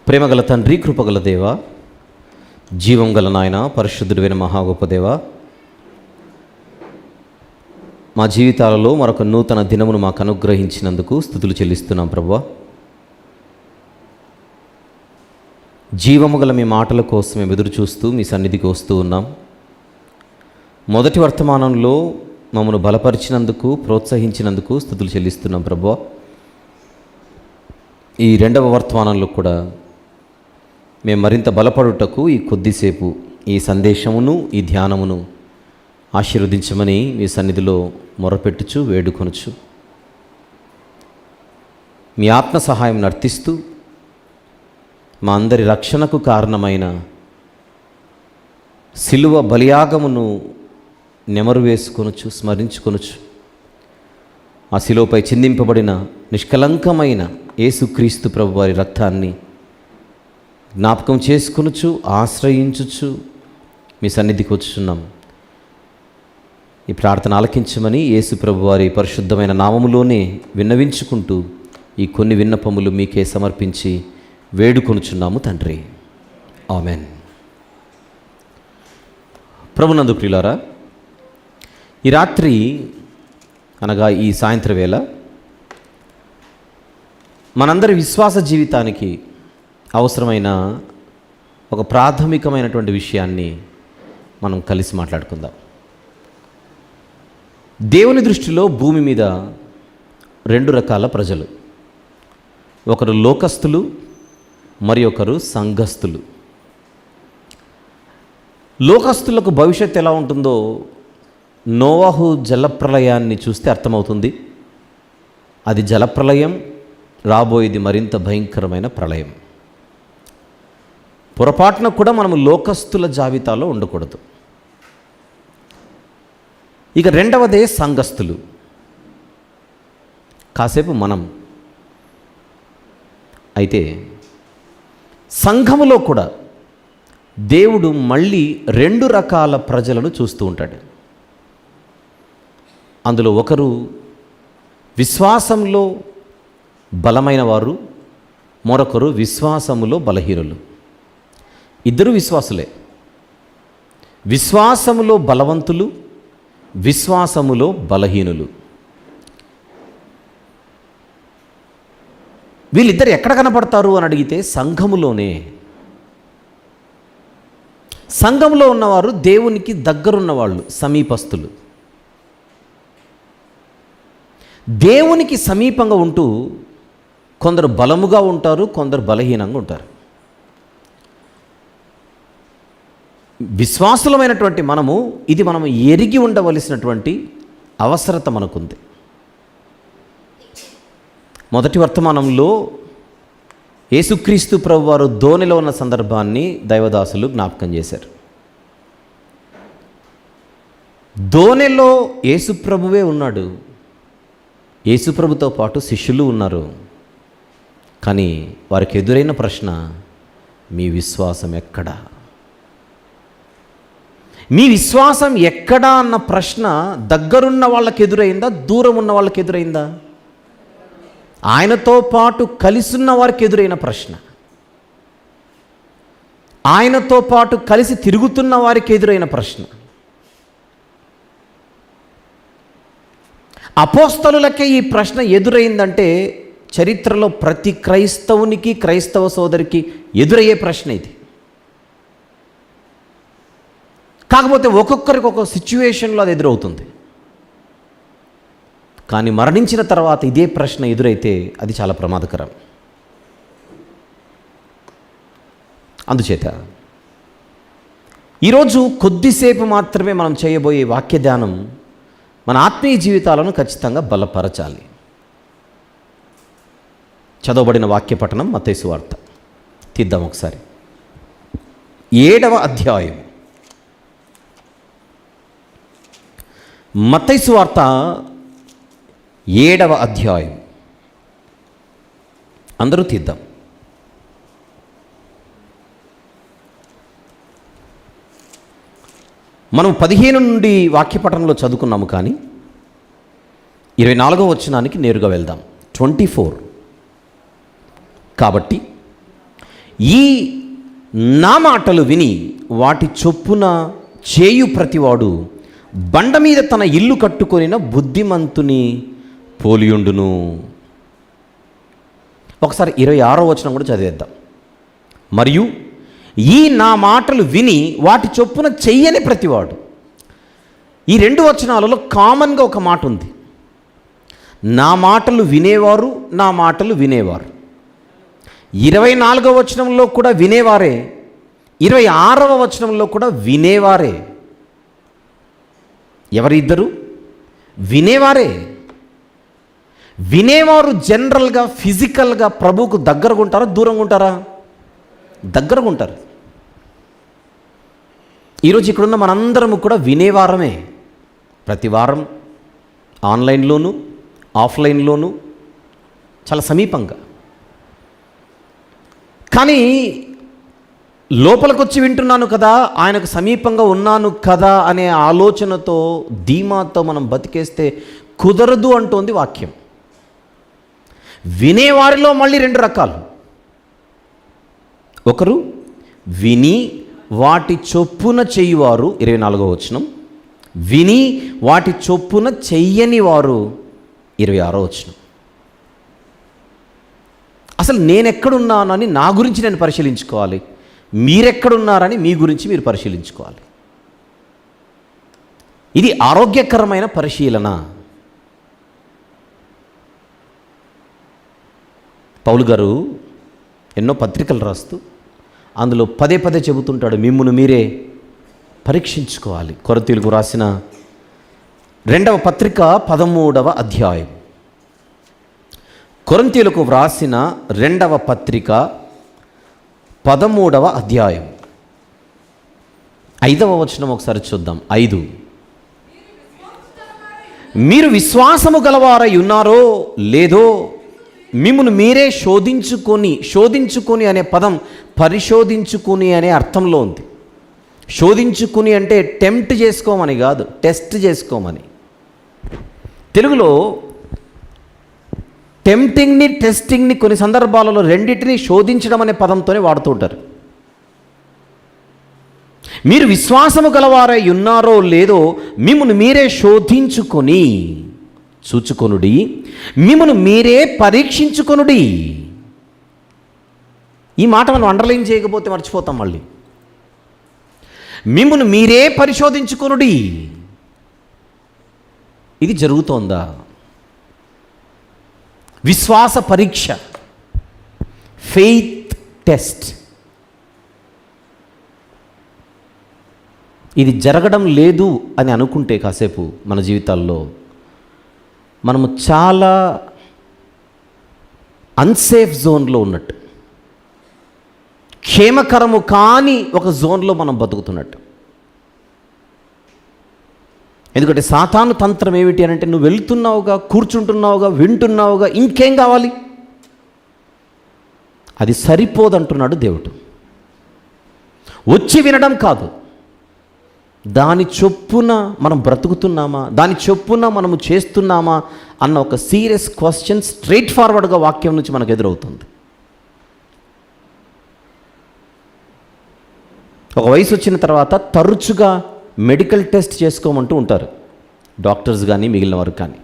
ప్రేమగల తండ్రి, కృపగల దేవ, జీవం గల నాయన, పరిశుద్ధుడైన మహా గొప్ప దేవ, మా జీవితాలలో మరొక నూతన దినమును మాకు అనుగ్రహించినందుకు స్తుతులు చెల్లిస్తున్నాం ప్రభువా. జీవము గల మీ మాటల కోసం మేము ఎదురు చూస్తూ మీ సన్నిధికి వస్తూ ఉన్నాం. మొదటి వర్తమానంలో మమ్మను బలపరిచినందుకు, ప్రోత్సహించినందుకు స్తుతులు చెల్లిస్తున్నాం ప్రభువా. ఈ రెండవ వర్తమానంలో కూడా మేము మరింత బలపడుటకు ఈ కొద్దిసేపు ఈ సందేశమును, ఈ ధ్యానమును ఆశీర్వదించమని మీ సన్నిధిలో మొరపెట్టుచు వేడుకొనుచు మీ ఆత్మ సహాయం నర్తిస్తూ మా అందరి రక్షణకు కారణమైన సిలువ బలియాగమును నెమరు వేసుకొనుచు, స్మరించుకొనుచు ఆ శిలువపై చిందింపబడిన నిష్కలంకమైన యేసుక్రీస్తు ప్రభు వారి రక్తాన్ని జ్ఞాపకం చేసుకొనుచు, ఆశ్రయించుచు మీ సన్నిధికి వచ్చుచున్నాం. ఈ ప్రార్థన ఆలకించమని యేసు ప్రభు వారి పరిశుద్ధమైన నామములోనే విన్నవించుకుంటూ ఈ కొన్ని విన్నపములు మీకే సమర్పించి వేడుకొనుచున్నాము తండ్రి. ఆమెన్. ప్రభునందు ప్రియులారా, ఈ రాత్రి అనగా ఈ సాయంత్రం వేళ మనందరి విశ్వాస జీవితానికి అవసరమైన ఒక ప్రాథమికమైనటువంటి విషయాన్ని మనం కలిసి మాట్లాడుకుందాం. దేవుని దృష్టిలో భూమి మీద రెండు రకాల ప్రజలు, ఒకరు లోకస్తులు, మరి ఒకరు సంఘస్థులు. లోకస్తులకు భవిష్యత్తు ఎలా ఉంటుందో నోవహు జలప్రలయాన్ని చూస్తే అర్థమవుతుంది. అది జలప్రలయం, రాబోయేది మరింత భయంకరమైన ప్రళయం. పొరపాటున కూడా మనము లోకస్తుల జాబితాలో ఉండకూడదు. ఇక రెండవదే సంఘస్థులు. కాసేపు మనం అయితే సంఘములో కూడా దేవుడు మళ్ళీ రెండు రకాల ప్రజలను చూస్తూ ఉంటాడు. అందులో ఒకరు విశ్వాసంలో బలమైన వారు, మరొకరు విశ్వాసములో బలహీనులు. ఇద్దరు విశ్వాసులే. విశ్వాసములో బలవంతులు, విశ్వాసములో బలహీనులు. వీళ్ళిద్దరు ఎక్కడ కనపడతారు అని అడిగితే సంఘములోనే. సంఘంలో ఉన్నవారు దేవునికి దగ్గరున్నవాళ్ళు, సమీపస్తులు. దేవునికి సమీపంగా ఉంటూ కొందరు బలముగా ఉంటారు, కొందరు బలహీనంగా ఉంటారు. విశ్వాసులమైనటువంటి మనము ఇది మనం ఎరిగి ఉండవలసినటువంటి అవసరత మనకుంది. మొదటి వర్తమానంలో యేసుక్రీస్తు ప్రభు వారు దోణిలో ఉన్న సందర్భాన్ని దైవదాసులు జ్ఞాపకం చేశారు. దోణిలో యేసుప్రభువే ఉన్నాడు, యేసుప్రభుతో పాటు శిష్యులు ఉన్నారు. కానీ వారికి ఎదురైన ప్రశ్న, మీ విశ్వాసం ఎక్కడా? మీ విశ్వాసం ఎక్కడా అన్న ప్రశ్న దగ్గరున్న వాళ్ళకి ఎదురైందా, దూరం ఉన్న వాళ్ళకి ఎదురైందా? ఆయనతో పాటు కలిసున్న వారికి ఎదురైన ప్రశ్న, ఆయనతో పాటు కలిసి తిరుగుతున్న వారికి ఎదురైన ప్రశ్న. అపోస్తలులకే ఈ ప్రశ్న ఎదురైందంటే చరిత్రలో ప్రతి క్రైస్తవునికి, క్రైస్తవ సోదరికి ఎదురయ్యే ప్రశ్న ఇది. కాకపోతే ఒక్కొక్కరికి ఒక్కొక్క సిచ్యువేషన్లో అది ఎదురవుతుంది. కానీ మరణించిన తర్వాత ఇదే ప్రశ్న ఎదురైతే అది చాలా ప్రమాదకరం. అందుచేత ఈరోజు కొద్దిసేపు మాత్రమే మనం చేయబోయే వాక్య ధ్యానం మన ఆత్మీయ జీవితాలను ఖచ్చితంగా బలపరచాలి. చదవబడిన వాక్య పఠనం మత్తయి సువార్త తీద్దాం ఒకసారి. 7వ అధ్యాయం. మత్తయి సువార్త 7వ అధ్యాయం. అందరూ తీద్దాం. మనం 15 నుండి వాక్యపఠనంలో చదువుకున్నాము, కానీ 24వ వచనానికి నేరుగా వెళ్దాం. 24. కాబట్టి ఈ నా మాటలు విని వాటి చొప్పున చేయు ప్రతివాడు బండ మీద తన ఇల్లు కట్టుకొనిన బుద్ధిమంతుని పోలియుండును. ఒకసారి 26వ వచనం కూడా చదివేద్దాం. మరియు ఈ నా మాటలు విని వాటి చొప్పున చెయ్యని ప్రతివాడు. ఈ 2 వచనాలలో కామన్గా ఒక మాట ఉంది. నా మాటలు వినేవారు, నా మాటలు వినేవారు. 24వ వచనంలో కూడా వినేవారే, 26వ వచనంలో కూడా వినేవారే. ఎవరిద్దరు? వినేవారే. వినేవారు జనరల్గా ఫిజికల్గా ప్రభువుకు దగ్గరగా ఉంటారా, దూరంగా ఉంటారా? దగ్గరగా ఉంటారు. ఈరోజు ఇక్కడున్న మనందరము కూడా వినేవారమే. ప్రతి వారం ఆన్లైన్లోను ఆఫ్లైన్లోను చాలా సమీపంగా. కానీ లోపలికి వచ్చి వింటున్నాను కదా, ఆయనకు సమీపంగా ఉన్నాను కదా అనే ఆలోచనతో ధీమాతో మనం బతికేస్తే కుదరదు అంటోంది వాక్యం. వినేవారిలో మళ్ళీ 2 రకాలు. ఒకరు విని వాటి చొప్పున చెయ్యువారు, 24వ వచనం. విని వాటి చొప్పున చెయ్యని వారు, 26వ వచనం. అసలు నేనెక్కడున్నానని నా గురించి నేను పరిశీలించుకోవాలి, మీరెక్కడున్నారని మీ గురించి మీరు పరిశీలించుకోవాలి. ఇది ఆరోగ్యకరమైన పరిశీలన. పౌలు గారు ఎన్నో పత్రికలు రాస్తూ అందులో పదే పదే చెబుతుంటాడు, మిమ్మును మీరే పరీక్షించుకోవాలి. కొరింథీయులకు రాసిన 2వ పత్రిక 13వ అధ్యాయం. కొరింథీయులకు వ్రాసిన 2వ పత్రిక 13వ అధ్యాయం 5వ వచనం ఒకసారి చూద్దాం. 5. మీరు విశ్వాసము గలవారై ఉన్నారో లేదో మిమ్మును మీరే శోధించుకొని అనే పదం పరిశోధించుకుని అనే అర్థంలో ఉంది. శోధించుకుని అంటే టెంప్ట్ చేసుకోమని కాదు, టెస్ట్ చేసుకోమని. తెలుగులో టెంప్టింగ్ని టెస్టింగ్ని కొన్ని సందర్భాలలో రెండింటినీ శోధించడం అనే పదంతోనే వాడుతూ ఉంటారు. మీరు విశ్వాసము గలవారై ఉన్నారో లేదో మిమ్మును మీరే శోధించుకొని చూచుకొనుడి, మిమ్మును మీరే పరీక్షించుకొనుడి. ఈ మాట మనం అండర్లైన్ చేయకపోతే మర్చిపోతాం మళ్ళీ. మిమ్మును మీరే పరిశోధించుకొనుడి. ఇది జరుగుతోందా? విశ్వాస పరీక్ష, ఫెయిత్ టెస్ట్. ఇది జరగడం లేదు అని అనుకుంటే కాసేపు మన జీవితాల్లో మనము చాలా అన్సేఫ్ జోన్లో ఉన్నట్టు, క్షేమకరము కాని ఒక జోన్లో మనం బతుకుతున్నట్టు. ఎందుకంటే సాతాను తంత్రం ఏమిటి అని అంటే, నువ్వు వెళ్తున్నావుగా, కూర్చుంటున్నావుగా, వింటున్నావుగా, ఇంకేం కావాలి? అది సరిపోదంటున్నాడు దేవుడు. వచ్చి వినడం కాదు, దాని చొప్పున మనం బ్రతుకుతున్నామా, దాని చొప్పున మనము చేస్తున్నామా అన్న ఒక సీరియస్ క్వశ్చన్ స్ట్రైట్ ఫార్వర్డ్గా వాక్యం నుంచి మనకు ఎదురవుతుంది. ఒక వయసు వచ్చిన తర్వాత తరచుగా మెడికల్ టెస్ట్ చేసుకోమంటూ ఉంటారు డాక్టర్స్ కానీ మిగిలిన వారు కానీ.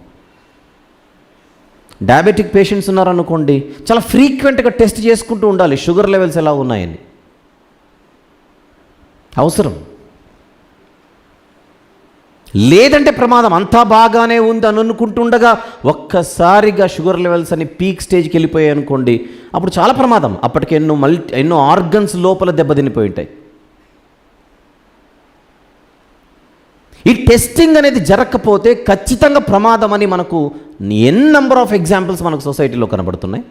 డయాబెటిక్ పేషెంట్స్ ఉన్నారనుకోండి, చాలా ఫ్రీక్వెంట్గా టెస్ట్ చేసుకుంటూ ఉండాలి షుగర్ లెవెల్స్ ఎలా ఉన్నాయని. అవసరం. లేదంటే ప్రమాదం. అంతా బాగానే ఉంది అని అనుకుంటుండగా ఒక్కసారిగా షుగర్ లెవెల్స్ అని పీక్ స్టేజ్కి వెళ్ళిపోయాయి అనుకోండి, అప్పుడు చాలా ప్రమాదం. అప్పటికి ఎన్నో ఆర్గన్స్ లోపల దెబ్బతినిపోయి ఉంటాయి. ఈ టెస్టింగ్ అనేది జరగకపోతే ఖచ్చితంగా ప్రమాదం అని మనకు నెంబర్ ఆఫ్ ఎగ్జాంపుల్స్ మనకు సొసైటీలో కనబడుతున్నాయి.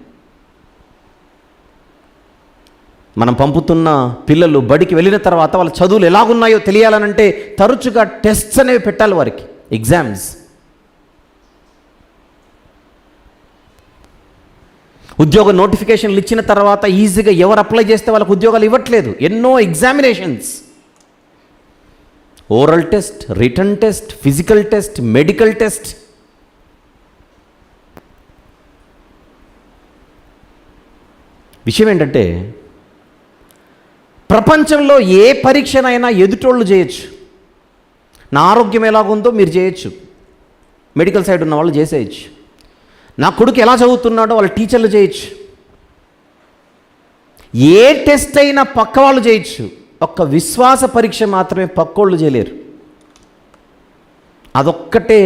మనం పంపుతున్న పిల్లలు బడికి వెళ్ళిన తర్వాత వాళ్ళ చదువులు ఎలాగున్నాయో తెలియాలనంటే తరచుగా టెస్ట్స్ అనేవి పెట్టాలి వారికి, ఎగ్జామ్స్. ఉద్యోగ నోటిఫికేషన్లు ఇచ్చిన తర్వాత ఈజీగా ఎవరు అప్లై చేస్తే వాళ్ళకు ఉద్యోగాలు ఇవ్వట్లేదు. ఎన్నో examinations, oral test, written test, physical test, medical test. విషయం ఏంటంటే ప్రపంచంలో ఏ పరీక్షనైనా ఎదుటోళ్ళు చేయొచ్చు. నా ఆరోగ్యం ఎలాగుందో మీరు చేయొచ్చు, మెడికల్ సైడ్ ఉన్న వాళ్ళు చేసేయచ్చు. నా కొడుకు ఎలా చదువుతున్నాడో వాళ్ళ టీచర్లు చేయొచ్చు. ఏ టెస్ట్ అయినా పక్క వాళ్ళు చేయొచ్చు. ఒక్క విశ్వాస పరీక్ష మాత్రమే పక్కోళ్ళు చేయలేరు. అదొక్కటే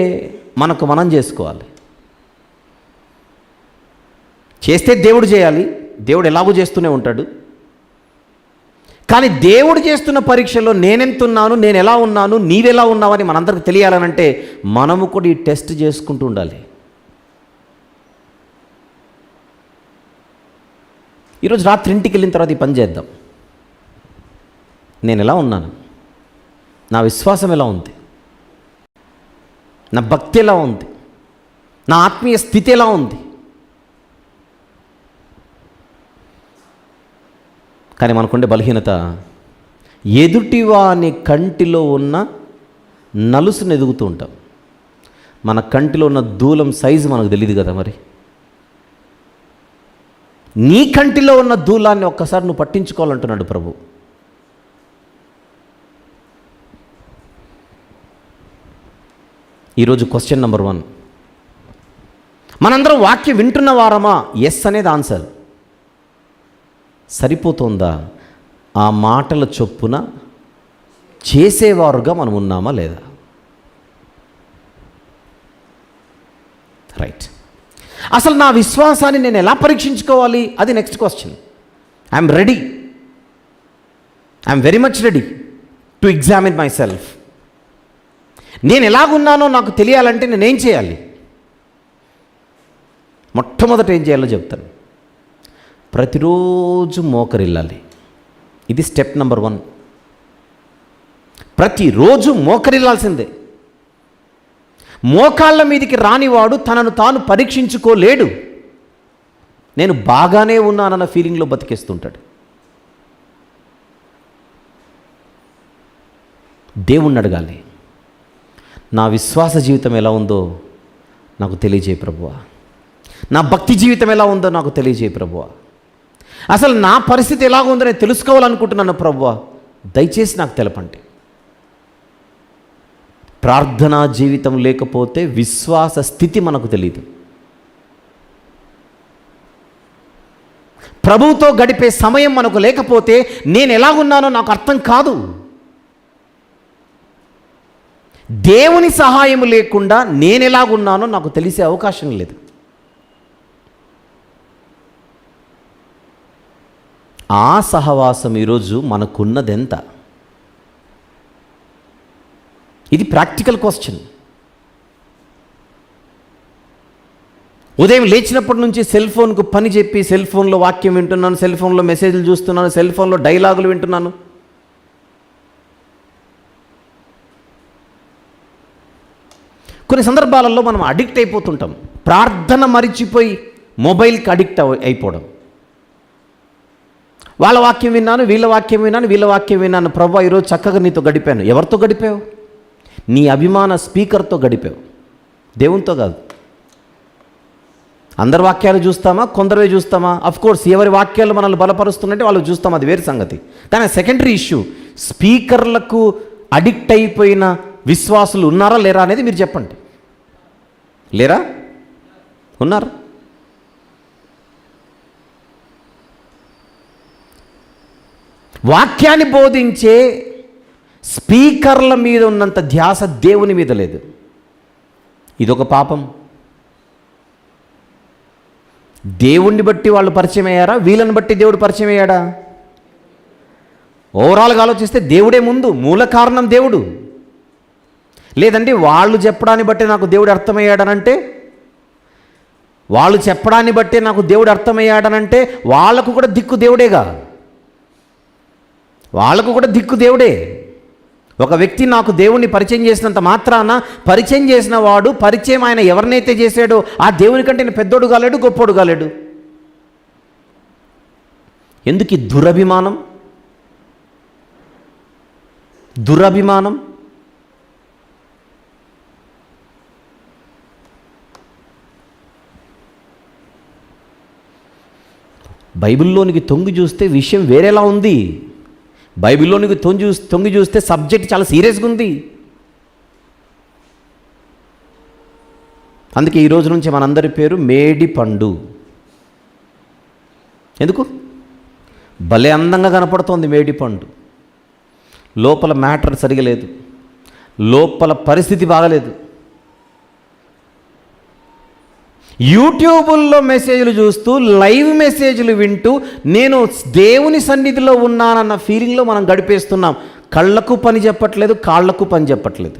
మనకు మనం చేసుకోవాలి. చేస్తే దేవుడు చేయాలి, దేవుడు ఎలాగో చేస్తూనే ఉంటాడు. కానీ దేవుడు చేస్తున్న పరీక్షలో నేనెంతున్నాను, నేను ఎలా ఉన్నాను, నీవెలా ఉన్నావని మనందరికి తెలియాలనంటే మనము కూడా ఈ టెస్ట్ చేసుకుంటూ ఉండాలి. ఈరోజు రాత్రి ఇంటికి వెళ్ళిన తర్వాత ఈ పని చేద్దాం. నేను ఎలా ఉన్నాను, నా విశ్వాసం ఎలా ఉంది, నా భక్తి ఎలా ఉంది, నా ఆత్మీయ స్థితి ఎలా ఉంది. కానీ మనకుండే బలహీనత, ఎదుటివాని కంటిలో ఉన్న నలుసును ఎదుగుతూ ఉంటాం. మన కంటిలో ఉన్న దూలం సైజు మనకు తెలియదు కదా. మరి నీ కంటిలో ఉన్న దూలాన్ని ఒక్కసారి నువ్వు పట్టించుకోవాలంటున్నాడు ప్రభు. ఈరోజు క్వశ్చన్ నెంబర్ 1, మనందరం వాక్యం వింటున్న వారమా? ఎస్ అనేది ఆన్సర్. సరిపోతుందా? ఆ మాటల చొప్పున చేసేవారుగా మనం ఉన్నామా లేదా? రైట్. అసలు నా విశ్వాసాన్ని నేను ఎలా పరీక్షించుకోవాలి? అది next question. I'm ready, I'm very much ready to examine my self. నేను ఎలాగున్నానో నాకు తెలియాలంటే నేనేం చేయాలి? మొట్టమొదట ఏం చేయాలో చెప్తాను. ప్రతిరోజు మోకరిల్లాలి. ఇది స్టెప్ నెంబర్ 1. ప్రతిరోజు మోకరిల్లాల్సిందే. మోకాళ్ళ మీదికి రానివాడు తనను తాను పరీక్షించుకోలేడు. నేను బాగానే ఉన్నానన్న ఫీలింగ్లో బతికేస్తుంటాడు. దేవుణ్ణి అడగాలి, నా విశ్వాస జీవితం ఎలా ఉందో నాకు తెలియజేయ ప్రభువా, నా భక్తి జీవితం ఎలా ఉందో నాకు తెలియజేయ ప్రభువా, అసలు నా పరిస్థితి ఎలా ఉందో నేను తెలుసుకోవాలనుకుంటున్నాను ప్రభువా, దయచేసి నాకు తెలపండి. ప్రార్థనా జీవితం లేకపోతే విశ్వాస స్థితి మనకు తెలియదు. ప్రభువుతో గడిపే సమయం మనకు లేకపోతే నేను ఎలాగున్నానో నాకు అర్థం కాదు. దేవుని సహాయం లేకుండా నేను ఎలాగున్నానో నాకు తెలిసే అవకాశం లేదు. ఆ సహవాసం ఈరోజు మనకున్నదెంత? ఇది ప్రాక్టికల్ క్వశ్చన్. ఉదయం లేచినప్పటి నుంచి సెల్ ఫోన్కు పని చెప్పి సెల్ ఫోన్లో వాక్యం వింటున్నాను, సెల్ ఫోన్లో మెసేజ్లు చూస్తున్నాను, సెల్ ఫోన్లో డైలాగులు వింటున్నాను. కొన్ని సందర్భాలలో మనం అడిక్ట్ అయిపోతుంటాం. ప్రార్థన మరిచిపోయి మొబైల్కి అడిక్ట్ అయిపోవడం. వాళ్ళ వాక్యం విన్నాను, వీళ్ళ వాక్యం విన్నాను, వీళ్ళ వాక్యం విన్నాను. ప్రభువా ఈరోజు చక్కగా నీతో గడిపాను. ఎవరితో గడిపావు? నీ అభిమాన స్పీకర్తో గడిపావు, దేవునితో కాదు. అందరి వాక్యాలు చూస్తామా, కొందరే చూస్తామా? అఫ్కోర్స్ ఎవరి వాక్యాలు మనల్ని బలపరుస్తున్నట్టే వాళ్ళు చూస్తాం, అది వేరే సంగతి. కానీ సెకండరీ ఇష్యూ, స్పీకర్లకు అడిక్ట్ అయిపోయిన విశ్వాసులు ఉన్నారా లేరా అనేది మీరు చెప్పండి. లేరా? ఉన్నారు. వాక్యాన్ని బోధించే స్పీకర్ల మీద ఉన్నంత ధ్యాస దేవుని మీద లేదు. ఇదొక పాపం. దేవుణ్ణి బట్టి వాళ్ళు పరిచయం అయ్యారా? వీళ్ళని బట్టి దేవుడు పరిచయం అయ్యాడా? ఓవరాల్గా ఆలోచిస్తే దేవుడే ముందు, మూల కారణం దేవుడు. లేదండి వాళ్ళు చెప్పడాన్ని బట్టి నాకు దేవుడు అర్థమయ్యాడనంటే, వాళ్ళు చెప్పడాన్ని బట్టి నాకు దేవుడు అర్థమయ్యాడనంటే వాళ్ళకు కూడా దిక్కు దేవుడేగా. వాళ్ళకు కూడా దిక్కు దేవుడే. ఒక వ్యక్తి నాకు దేవుణ్ణి పరిచయం చేసినంత మాత్రాన పరిచయం చేసిన వాడు, పరిచయం ఆయన ఎవరినైతే చేశాడో ఆ దేవుని కంటే నేను పెద్దోడు కాలేడు, గొప్పోడు కాలేడు. ఎందుకు ఈ దురభిమానం? దురభిమానం. బైబిల్లోనికి తొంగి చూస్తే విషయం వేరేలా ఉంది. బైబిల్లోనికి తొంగి చూస్తే సబ్జెక్ట్ చాలా సీరియస్గా ఉంది. అందుకే ఈ రోజు నుంచి మనందరి పేరు మేడి పండు. ఎందుకు? భలే అందంగా కనపడుతోంది మేడి పండు. లోపల మ్యాటర్ సరిగా లేదు, లోపల పరిస్థితి బాగలేదు. యూట్యూబుల్లో మెసేజ్లు చూస్తూ, లైవ్ మెసేజ్లు వింటూ నేను దేవుని సన్నిధిలో ఉన్నానన్న ఫీలింగ్లో మనం గడిపేస్తున్నాం. కళ్ళకు పని చెప్పట్లేదు, కాళ్లకు పని చెప్పట్లేదు.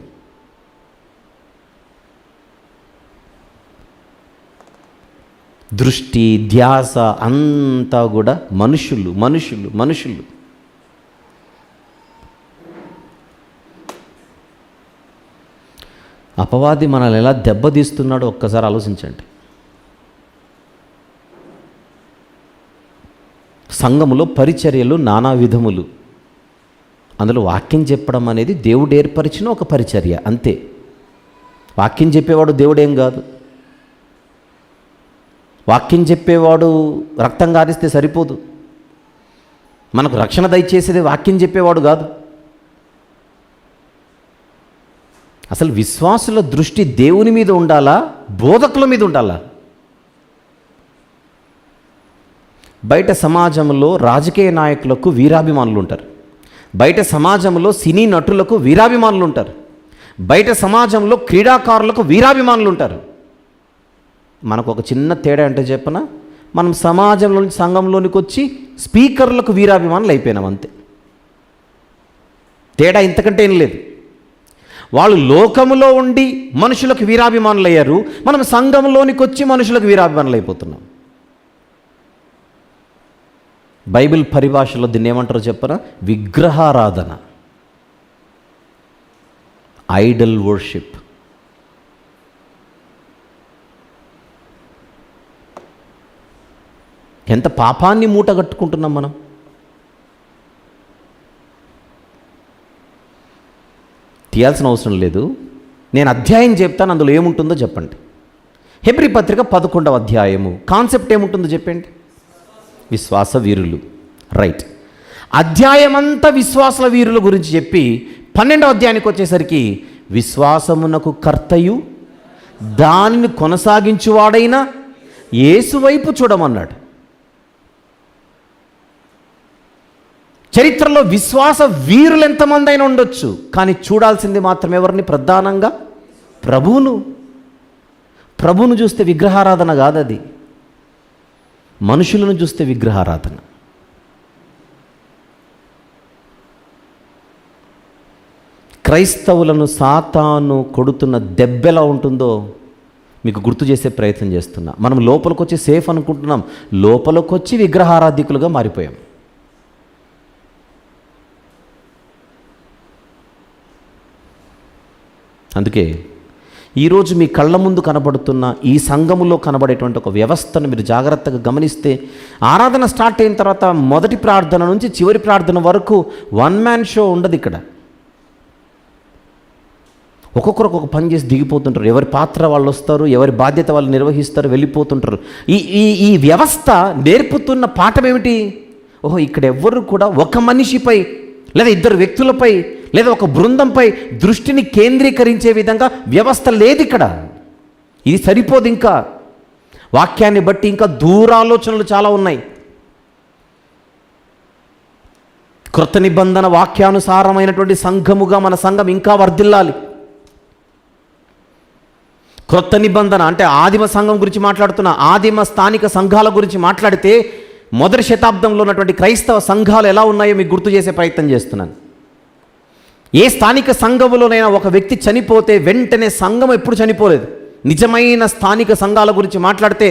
దృష్టి ధ్యాస అంతా కూడా మనుషులు మనుషులు మనుషులు. అపవాది మనల్ని ఎలా దెబ్బతీస్తున్నాడో ఒక్కసారి ఆలోచించండి. సంఘములో పరిచర్యలు నానా విధములు. అందులో వాక్యం చెప్పడం అనేది దేవుడు ఏర్పరిచిన ఒక పరిచర్య, అంతే. వాక్యం చెప్పేవాడు దేవుడేం కాదు. వాక్యం చెప్పేవాడు రక్తం గారిస్తే సరిపోదు. మనకు రక్షణ దయచేసేది వాక్యం చెప్పేవాడు కాదు. అసలు విశ్వాసుల దృష్టి దేవుని మీద ఉండాలా, బోధకుల మీద ఉండాలా? బయట సమాజంలో రాజకీయ నాయకులకు వీరాభిమానులు ఉంటారు, బయట సమాజంలో సినీ నటులకు వీరాభిమానులు ఉంటారు, బయట సమాజంలో క్రీడాకారులకు వీరాభిమానులు ఉంటారు. మనకు ఒక చిన్న తేడా అంటే చెప్పనా, మనం సమాజంలోని సంఘంలోనికి వచ్చి స్పీకర్లకు వీరాభిమానులు అయిపోయినాం, అంతే. తేడా ఇంతకంటే ఏం లేదు. వాళ్ళు లోకములో ఉండి మనుషులకు వీరాభిమానులు అయ్యారు, మనం సంఘంలోనికి వచ్చి మనుషులకు వీరాభిమానులు అయిపోతున్నాం. బైబిల్ పరిభాషలో దీన్ని ఏమంటారో చెప్పరా? విగ్రహారాధన, ఐడల్ వర్షిప్. ఎంత పాపాన్ని మూట కట్టుకుంటున్నాం మనం. తీయాల్సిన అవసరం లేదు, నేను అధ్యాయం చెప్తాను, అందులో ఏముంటుందో చెప్పండి. హెబ్రీ పత్రిక 11వ అధ్యాయము కాన్సెప్ట్ ఏముంటుందో చెప్పండి. విశ్వాస వీరులు, రైట్. అధ్యాయమంతా విశ్వాస వీరుల గురించి చెప్పి 12వ అధ్యాయానికి వచ్చేసరికి విశ్వాసమునకు కర్తయు దానిని కొనసాగించువాడైన యేసు వైపు చూడమన్నాడు. చరిత్రలో విశ్వాస వీరులు ఎంతమంది అయినా ఉండొచ్చు, కానీ చూడాల్సింది మాత్రం ఎవరిని? ప్రధానంగా ప్రభువును. ప్రభువును చూస్తే విగ్రహారాధన కాదది, మనుషులను చూస్తే విగ్రహారాధన. క్రైస్తవులను సాతాను కొడుతున్న దెబ్బెలా ఉంటుందో మీకు గుర్తు చేసే ప్రయత్నం చేస్తున్నా. మనం లోపలికి వచ్చి సేఫ్ అనుకుంటున్నాం, లోపలికి వచ్చి విగ్రహారాధికులుగా మారిపోయాం. అందుకే ఈరోజు మీ కళ్ళ ముందు కనబడుతున్న ఈ సంఘములో కనబడేటువంటి ఒక వ్యవస్థను మీరు జాగ్రత్తగా గమనిస్తే, ఆరాధన స్టార్ట్ అయిన తర్వాత మొదటి ప్రార్థన నుంచి చివరి ప్రార్థన వరకు వన్ మ్యాన్ షో ఉండదు ఇక్కడ. ఒక్కొక్కరు ఒక్కొక్క పని చేసి దిగిపోతుంటారు, ఎవరి పాత్ర వాళ్ళు వస్తారు, ఎవరి బాధ్యత వాళ్ళు నిర్వహిస్తారు, వెళ్ళిపోతుంటారు. ఈ వ్యవస్థ నేర్పుతున్న పాఠం ఏమిటి? ఓహో, ఇక్కడ ఎవ్వరు కూడా ఒక మనిషిపై లేదా ఇద్దరు వ్యక్తులపై లేదా ఒక బృందంపై దృష్టిని కేంద్రీకరించే విధంగా వ్యవస్థ లేదు ఇక్కడ. ఇది సరిపోదు, ఇంకా వాక్యాన్ని బట్టి ఇంకా దూరాలోచనలు చాలా ఉన్నాయి. క్రొత్త నిబంధన వాక్యానుసారమైనటువంటి సంఘముగా మన సంఘం ఇంకా వర్ధిల్లాలి. క్రొత్త నిబంధన అంటే ఆదిమ సంఘం గురించి మాట్లాడుతున్నా, ఆదిమ స్థానిక సంఘాల గురించి మాట్లాడితే మొదటి శతాబ్దంలో ఉన్నటువంటి క్రైస్తవ సంఘాలు ఎలా ఉన్నాయో మీకు గుర్తు చేసే ప్రయత్నం చేస్తున్నాను. ఏ స్థానిక సంఘములోనైనా ఒక వ్యక్తి చనిపోతే వెంటనే సంఘం ఎప్పుడు చనిపోలేదు. నిజమైన స్థానిక సంఘాల గురించి మాట్లాడితే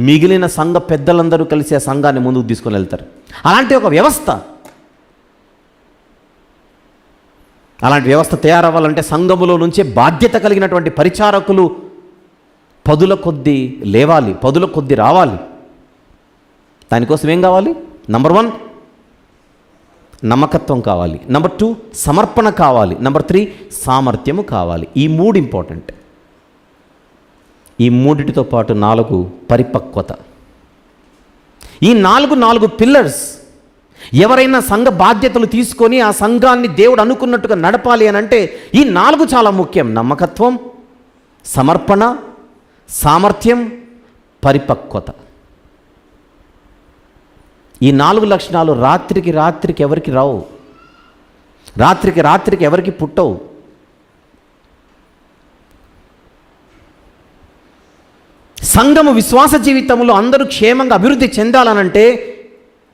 మిగిలిన సంఘ పెద్దలందరూ కలిసి ఆ సంఘాన్ని ముందుకు తీసుకొని వెళ్తారు. అలాంటి ఒక వ్యవస్థ, అలాంటి వ్యవస్థ తయారవ్వాలంటే సంఘములో నుంచే బాధ్యత కలిగినటువంటి పరిచారకులు పదుల కొద్దీ లేవాలి, పదుల కొద్దీ రావాలి. దానికోసం ఏం కావాలి? నంబర్ 1 నమ్మకత్వం కావాలి, నంబర్ 2 సమర్పణ కావాలి, నంబర్ 3 సామర్థ్యము కావాలి. ఈ 3 ఇంపార్టెంట్. ఈ 3టితో పాటు 4 పరిపక్వత. ఈ 4 పిల్లర్స్ ఎవరైనా సంఘ బాధ్యతలు తీసుకొని ఆ సంఘాన్ని దేవుడు అనుకున్నట్టుగా నడపాలి అని అంటే ఈ 4 చాలా ముఖ్యం: నమ్మకత్వం, సమర్పణ, సామర్థ్యం, పరిపక్వత. ఈ 4 లక్షణాలు రాత్రికి ఎవరికి రావు, రాత్రికి ఎవరికి పుట్టవు. సంఘము విశ్వాస జీవితంలో అందరూ క్షేమంగా అభివృద్ధి చెందాలనంటే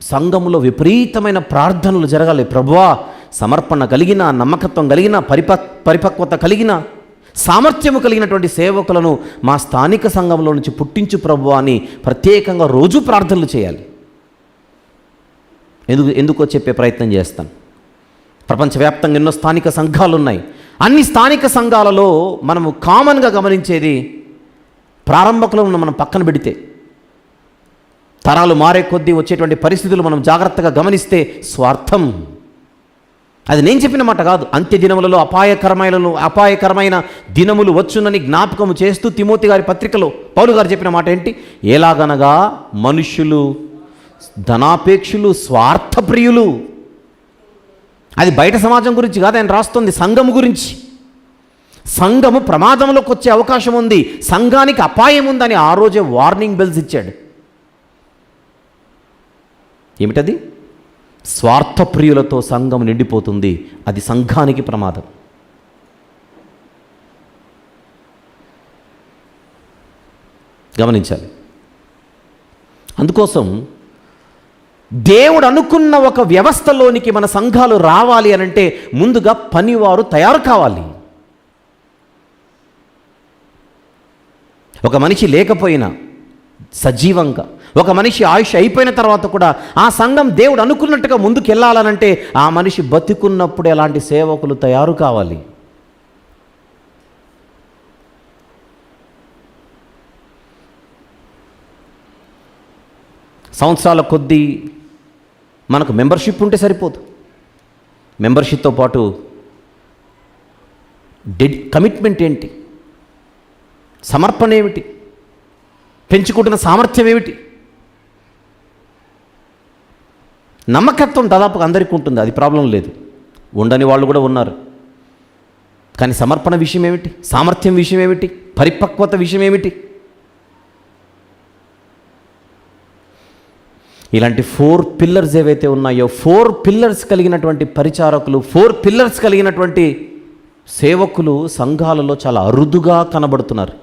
సంఘములో విపరీతమైన ప్రార్థనలు జరగాలి. ప్రభువా, సమర్పణ కలిగిన, నమ్మకత్వం కలిగిన, పరిపక్వత కలిగిన, సామర్థ్యము కలిగినటువంటి సేవకులను మా స్థానిక సంఘంలో నుంచి పుట్టించు ప్రభువా అని ప్రత్యేకంగా రోజు ప్రార్థనలు చేయాలి. ఎందుకో చెప్పే ప్రయత్నం చేస్తాను. ప్రపంచవ్యాప్తంగా ఎన్నో స్థానిక సంఘాలు ఉన్నాయి. అన్ని స్థానిక సంఘాలలో మనము కామన్గా గమనించేది, ప్రారంభకులను మనం పక్కన పెడితే, తరాలు మారే కొద్దీ వచ్చేటువంటి పరిస్థితులు మనం జాగ్రత్తగా గమనిస్తే స్వార్థం. అది నేను చెప్పిన మాట కాదు. అంత్య దినములలో అపాయకరమైన దినములు వచ్చునని జ్ఞాపకము చేస్తూ తిమోతి గారి పత్రికలో పౌలు గారు చెప్పిన మాట ఏంటి? ఎలాగనగా మనుష్యులు ధనాపేక్షులు, స్వార్థప్రియులు. అది బయట సమాజం గురించి కాదు, ఆయన రాస్తుంది సంఘము గురించి. సంఘము ప్రమాదంలోకి వచ్చే అవకాశం ఉంది, సంఘానికి అపాయం ఉందని ఆ రోజే వార్నింగ్ బెల్స్ ఇచ్చాడు. ఏమిటది? స్వార్థప్రియులతో సంఘం నిండిపోతుంది, అది సంఘానికి ప్రమాదం. గమనించాలి. అందుకోసం దేవుడు అనుకున్న ఒక వ్యవస్థలోనికి మన సంఘాలు రావాలి అనంటే ముందుగా పనివారు తయారు కావాలి. ఒక మనిషి లేకపోయినా సజీవంగా, ఒక మనిషి ఆయుష్ అయిపోయిన తర్వాత కూడా ఆ సంఘం దేవుడు అనుకున్నట్టుగా ముందుకు వెళ్ళాలనంటే ఆ మనిషి బతికున్నప్పుడు ఎలాంటి సేవకులు తయారు కావాలి. సంవత్సరాల కొద్దీ మనకు మెంబర్షిప్ ఉంటే సరిపోదు. మెంబర్షిప్తో పాటు కమిట్మెంట్ ఏంటి, సమర్పణ ఏమిటి, పెంచుకుంటున్న సామర్థ్యం ఏమిటి, నమ్మకత్వం దాదాపుగా అందరికీ ఉంటుంది, అది ప్రాబ్లం లేదు, ఉండని వాళ్ళు కూడా ఉన్నారు. కానీ సమర్పణ విషయం ఏమిటి, సామర్థ్యం విషయం ఏమిటి, పరిపక్వత విషయం ఏమిటి? ఇలాంటి 4 పిల్లర్స్ ఏవైతే ఉన్నాయో, 4 పిల్లర్స్ కలిగినటువంటి పరిచారకులు, 4 పిల్లర్స్ కలిగినటువంటి సేవకులు సంఘాలలో చాలా అరుదుగా కనబడుతున్నారు.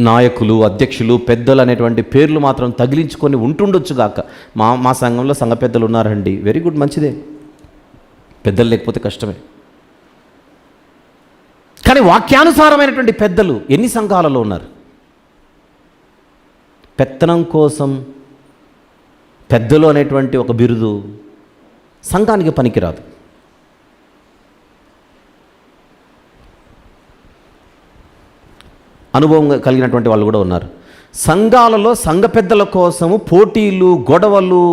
నాయకులు, అధ్యక్షులు, పెద్దలు అనేటువంటి పేర్లు మాత్రం తగిలించుకొని ఉంటుండొచ్చుగాక. మా సంఘంలో సంఘ పెద్దలు ఉన్నారండి, వెరీ గుడ్, మంచిదే. పెద్దలు లేకపోతే కష్టమే. కానీ వాక్యానుసారమైనటువంటి పెద్దలు ఎన్ని సంఘాలలో ఉన్నారు? పెత్తనం కోసం పెద్దలు అనేటువంటి ఒక బిరుదు సంఘానికి పనికిరాదు. అనుభవం కలిగినటువంటి వాళ్ళు కూడా ఉన్నారు. సంఘాలలో సంఘ పెద్దల కోసము పోటీలు, గొడవలు,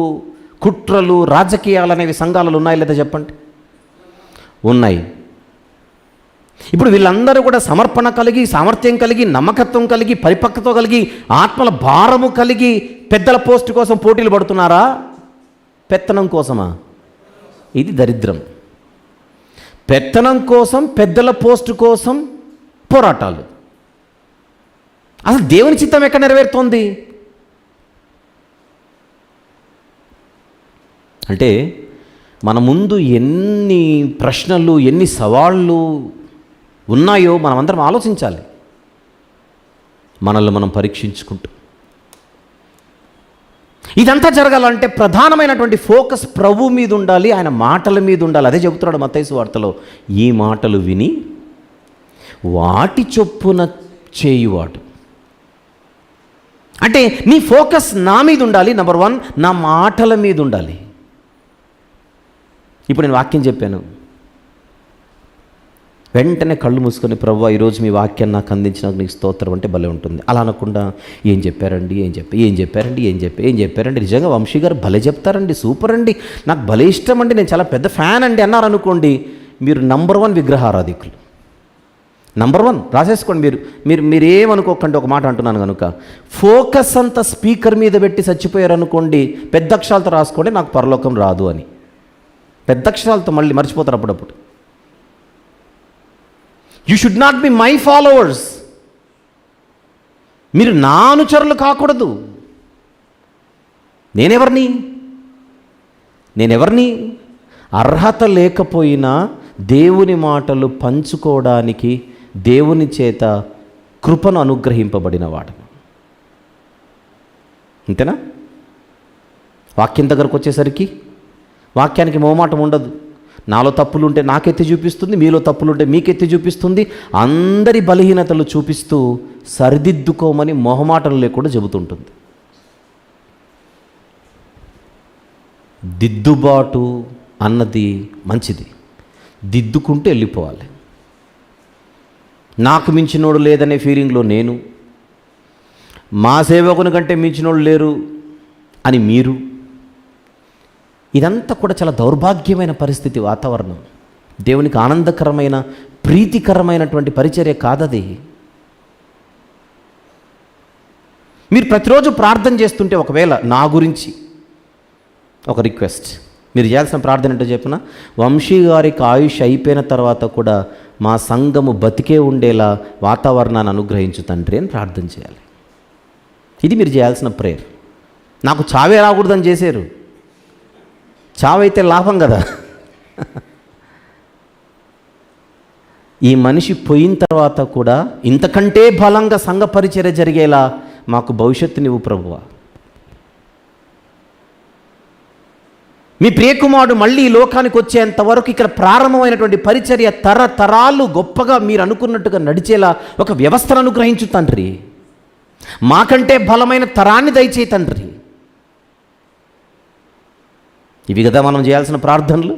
కుట్రలు, రాజకీయాలు అనేవి సంఘాలలో ఉన్నాయి లేదా చెప్పండి? ఉన్నాయి. ఇప్పుడు వీళ్ళందరూ కూడా సమర్పణ కలిగి, సామర్థ్యం కలిగి, నమ్మకత్వం కలిగి, పరిపక్వత కలిగి, ఆత్మల భారము కలిగి పెద్దల పోస్టు కోసం పోటీలు పడుతున్నారా? పెత్తనం కోసమా? ఇది దరిద్రం. పెత్తనం కోసం, పెద్దల పోస్టు కోసం పోరాటాలు. అసలు దేవుని చిత్తం ఎక్కడ నెరవేరుతోంది? అంటే మన ముందు ఎన్ని ప్రశ్నలు, ఎన్ని సవాళ్ళు ఉన్నాయో మనమందరం ఆలోచించాలి, మనల్ని మనం పరీక్షించుకుంటూ. ఇదంతా జరగాలంటే ప్రధానమైనటువంటి ఫోకస్ ప్రభు మీద ఉండాలి, ఆయన మాటల మీద ఉండాలి. అదే చెబుతున్నాడు మత్తయి సువార్తలో, ఈ మాటలు విని వాటి చొప్పున చేయువాడు. అంటే నీ ఫోకస్ నా మీద ఉండాలి. నెంబర్ 1, నా మాటల మీద ఉండాలి. ఇప్పుడు నేను వాక్యం చెప్పాను, వెంటనే కళ్ళు మూసుకొని ప్రభువా ఈరోజు మీ వాక్యాన్ని నాకు అందించినాక నీకు స్తోత్రం అంటే భలే ఉంటుంది. అలా అనకుండా ఏం చెప్పారండి, నిజంగా వంశీ గారు భలే చెప్తారండి, సూపర్ అండి, నాకు భలే ఇష్టం అండి, నేను చాలా పెద్ద ఫ్యాన్ అండి అన్నారనుకోండి, మీరు నంబర్ 1 విగ్రహారాధికులు, నంబర్ 1 రాసేసుకోండి. మీరు ఏమనుకోకండి, ఒక మాట అంటున్నాను కనుక. ఫోకస్ అంతా స్పీకర్ మీద పెట్టి చచ్చిపోయారు అనుకోండి, పెద్ద అక్షరాలతో రాసుకోండి, నాకు పరలోకం రాదు అని. పెద్ద అక్షరాలతో మళ్ళీ మర్చిపోతారు అప్పుడప్పుడు. You should not be my followers. మీరు నా అనుచరులు కాకూడదు. నేనెవరిని? అర్హత లేకపోయినా దేవుని మాటలు పంచుకోవడానికి దేవుని చేత కృపను అనుగ్రహింపబడిన వాడను. అంతేనా? వాక్యం దగ్గరకు వచ్చేసరికి వాక్యానికి మోమాటం ఉండదు. నాలో తప్పులుంటే నాకెత్తి చూపిస్తుంది, మీలో తప్పులుంటే మీకెత్తి చూపిస్తుంది. అందరి బలహీనతలు చూపిస్తూ సరిదిద్దుకోమని మొహమాటం లేకుండా చెబుతుంటుంది. దిద్దుబాటు అన్నది మంచిది. దిద్దుకుంటూ వెళ్ళిపోవాలి. నాకు మించినోడు లేదనే ఫీలింగ్లో నేను, మా సేవకుని కంటే మించినోడు లేరు అని మీరు, ఇదంతా కూడా చాలా దౌర్భాగ్యమైన పరిస్థితి, వాతావరణం. దేవునికి ఆనందకరమైన ప్రీతికరమైనటువంటి పరిచర్య కాదది. మీరు ప్రతిరోజు ప్రార్థన చేస్తుంటే, ఒకవేళ నా గురించి ఒక రిక్వెస్ట్, మీరు చేయాల్సిన ప్రార్థన ఏంటో చెప్పిన, వంశీ గారికి ఆయుష్ అయిపోయిన తర్వాత కూడా మా సంఘము బతికే ఉండేలా వాతావరణాన్ని అనుగ్రహించు తండ్రి అని ప్రార్థన చేయాలి. ఇది మీరు చేయాల్సిన ప్రేయర్. నాకు చావే రాకూడదని చేశారు. చావైతే లాభం కదా. ఈ మనిషి పోయిన తర్వాత కూడా ఇంతకంటే బలంగా సంఘ పరిచర్య జరిగేలా మాకు భవిష్యత్తునివ్వు ప్రభువా. మీ ప్రియకుమారుడు మళ్ళీ ఈ లోకానికి వచ్చేంత వరకు ఇక్కడ ప్రారంభమైనటువంటి పరిచర్య తరతరాలు గొప్పగా మీరు అనుకున్నట్టుగా నడిచేలా ఒక వ్యవస్థను అనుగ్రహించు తండ్రి. మాకంటే బలమైన తరాన్ని దయచేయి తండ్రి. ఇవి కదా మనం చేయాల్సిన ప్రార్థనలు.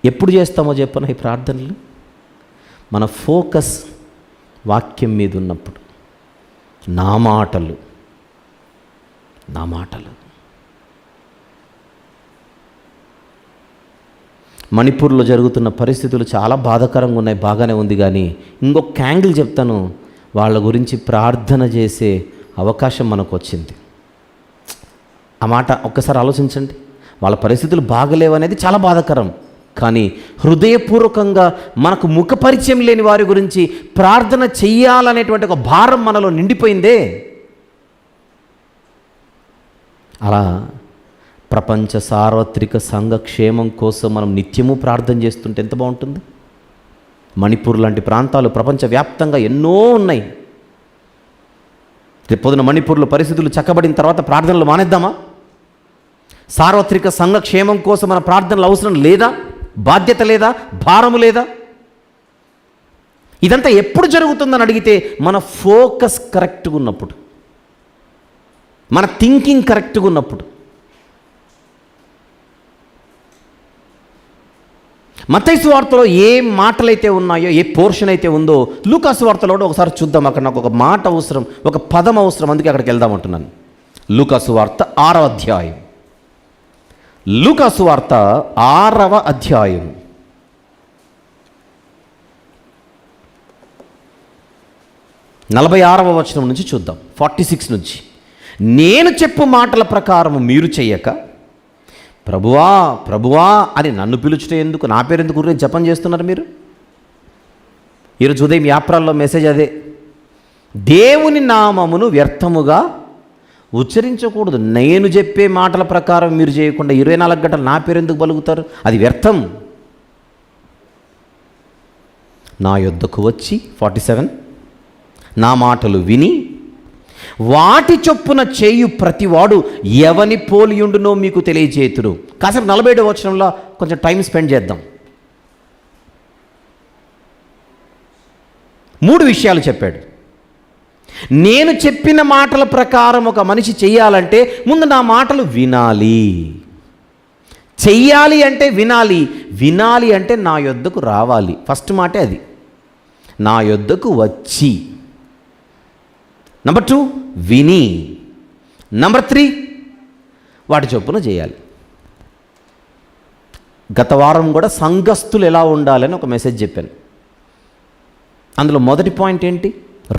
ఎప్పుడు చేస్తామో చెప్పను ఈ ప్రార్థనలు? మన ఫోకస్ వాక్యం మీద ఉన్నప్పుడు. నా మాటలు మణిపూర్లో జరుగుతున్న పరిస్థితులు చాలా బాధాకరంగా ఉన్నాయి. బాగానే ఉంది, కానీ ఇంకొక యాంగిల్ చెప్తాను. వాళ్ళ గురించి ప్రార్థన చేసే అవకాశం మనకు వచ్చింది. ఆ మాట ఒక్కసారి ఆలోచించండి. వాళ్ళ పరిస్థితులు బాగలేవనేది చాలా బాధాకరం, కానీ హృదయపూర్వకంగా మనకు ముఖ పరిచయం లేని వారి గురించి ప్రార్థన చెయ్యాలనేటువంటి ఒక భారం మనలో నిండిపోయిందే. అలా ప్రపంచ సార్వత్రిక సంఘ క్షేమం కోసం మనం నిత్యము ప్రార్థన చేస్తుంటే ఎంత బాగుంటుంది. మణిపూర్ లాంటి ప్రాంతాలు ప్రపంచవ్యాప్తంగా ఎన్నో ఉన్నాయి. రేపొద్దున మణిపూర్లో పరిస్థితులు చక్కబడిన తర్వాత ప్రార్థనలు మానేద్దామా? సార్వత్రిక సంఘ క్షేమం కోసం మన ప్రార్థనలు అవసరం లేదా? బాధ్యత లేదా? భారము లేదా? ఇదంతా ఎప్పుడు జరుగుతుందని అడిగితే మన ఫోకస్ కరెక్ట్గా ఉన్నప్పుడు, మన థింకింగ్ కరెక్ట్గా ఉన్నప్పుడు. మత్తయి సువార్తలో ఏ మాటలైతే ఉన్నాయో, ఏ పోర్షన్ అయితే ఉందో, లూకా సువార్తలో కూడా ఒకసారి చూద్దాం. అక్కడ నాకు ఒక మాట అవసరం, ఒక పదం అవసరం, అందుకే అక్కడికి వెళ్దామంటున్నాను. లూకా సువార్త 6వ అధ్యాయం. లూకా సువార్త 6వ అధ్యాయం 46వ వచనం నుంచి చూద్దాం. 46 నుంచి. నేను చెప్పు మాటల ప్రకారం మీరు చెయ్యక ప్రభువా ప్రభువా అని నన్ను పిలుచుట ఎందుకు, నా పేరు ఎందుకు గురించి జపం చేస్తున్నారు మీరు? ఈరోజు ఉదయం యాప్రాల్లో మెసేజ్ అదే. దేవుని నామమును వ్యర్థముగా ఉచ్చరించకూడదు. నేను చెప్పే మాటల ప్రకారం మీరు చేయకుండా 24 గంటలు నా పేరు ఎందుకు పలుకుతారు? అది వ్యర్థం. నా యొద్దకు వచ్చి 47 నా మాటలు విని వాటి చొప్పున చేయు ప్రతివాడు ఎవని పోలియుండునో మీకు తెలియజేతుడు. కాసేపు 47వ వచనంలో కొంచెం టైం స్పెండ్ చేద్దాం. 3 విషయాలు చెప్పాడు. నేను చెప్పిన మాటల ప్రకారం ఒక మనిషి చెయ్యాలంటే ముందు నా మాటలు వినాలి. చెయ్యాలి అంటే వినాలి. వినాలి అంటే నా యొద్దకు రావాలి. ఫస్ట్ మాటే అది. నా యొద్దకు వచ్చి. నంబర్ 2 విని. నంబర్ 3 వాటి చొప్పున చేయాలి. గత వారం కూడా సంఘస్థులు ఎలా ఉండాలని ఒక మెసేజ్ చెప్పాను. అందులో మొదటి పాయింట్ ఏంటి?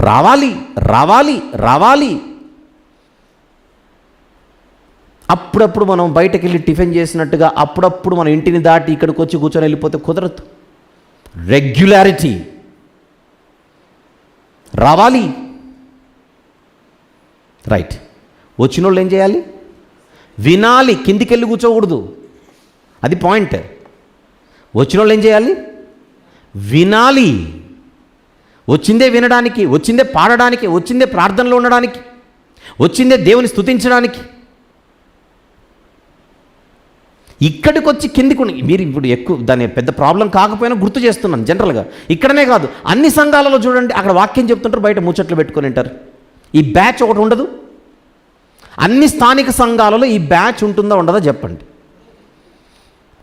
రావాలి రావాలి రావాలి. అప్పుడప్పుడు మనం బయటకు వెళ్ళి టిఫిన్ చేసినట్టుగా అప్పుడప్పుడు మన ఇంటిని దాటి ఇక్కడికి వచ్చి కూర్చొని వెళ్ళిపోతే కుదరదు. రెగ్యులారిటీ, రావాలి. రైట్. వచ్చిన వాళ్ళు ఏం చేయాలి? వినాలి, కిందికి వెళ్ళి కూర్చోకూడదు. అది పాయింట్. వచ్చిన వాళ్ళు ఏం చేయాలి? వినాలి. వచ్చిందే వినడానికి, వచ్చిందే పాడడానికి, వచ్చిందే ప్రార్థనలో ఉండడానికి, వచ్చిందే దేవుని స్తుతించడానికి. ఇక్కడికి వచ్చి కిందికి మీరు ఇప్పుడు ఎక్కువ దాని పెద్ద ప్రాబ్లం కాకపోయినా గుర్తు చేస్తున్నాను. జనరల్గా ఇక్కడనే కాదు, అన్ని సంఘాలలో చూడండి, అక్కడ వాక్యం చెప్తుంటారు, బయట ముచ్చట్లు పెట్టుకొని ఉంటారు. ఈ బ్యాచ్ ఒకటి ఉండదు. అన్ని స్థానిక సంఘాలలో ఈ బ్యాచ్ ఉంటుందా ఉండదా చెప్పండి.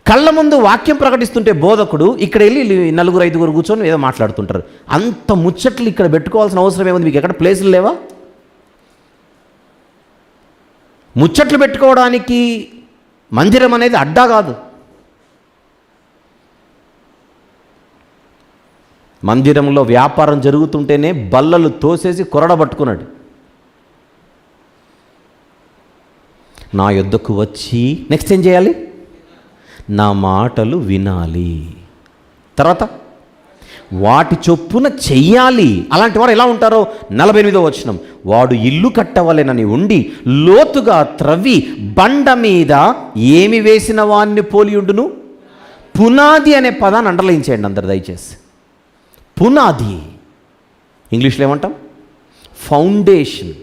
కళ్ళ ముందు వాక్యం ప్రకటిస్తుంటే బోధకుడు ఇక్కడ వెళ్ళి 4-5 కూర్చొని ఏదో మాట్లాడుతుంటారు. అంత ముచ్చట్లు ఇక్కడ పెట్టుకోవాల్సిన అవసరం ఏముంది? మీకు ఎక్కడ ప్లేసులు లేవా? ముచ్చట్లు పెట్టుకోవడానికి మందిరం అనేది అడ్డా కాదు. మందిరంలో వ్యాపారం జరుగుతుంటేనే బల్లలు తోసేసి కొరడ పట్టుకున్నాడు. నా యొద్దకు వచ్చి నెక్స్ట్ ఏం చేయాలి? నా మాటలు వినాలి. తర్వాత వాటి చొప్పున చెయ్యాలి. అలాంటి వారు ఎలా ఉంటారో 48వ వచనం, వాడు ఇల్లు కట్టవలెనని ఉండి లోతుగా త్రవ్వి బండ మీద ఏమి వేసిన వాన్ని పోలియుండును. పునాది అనే పదాన్ని అండర్లైన్ చేయండి అందరు దయచేసి. పునాది ఇంగ్లీష్లో ఏమంటాం? ఫౌండేషన్.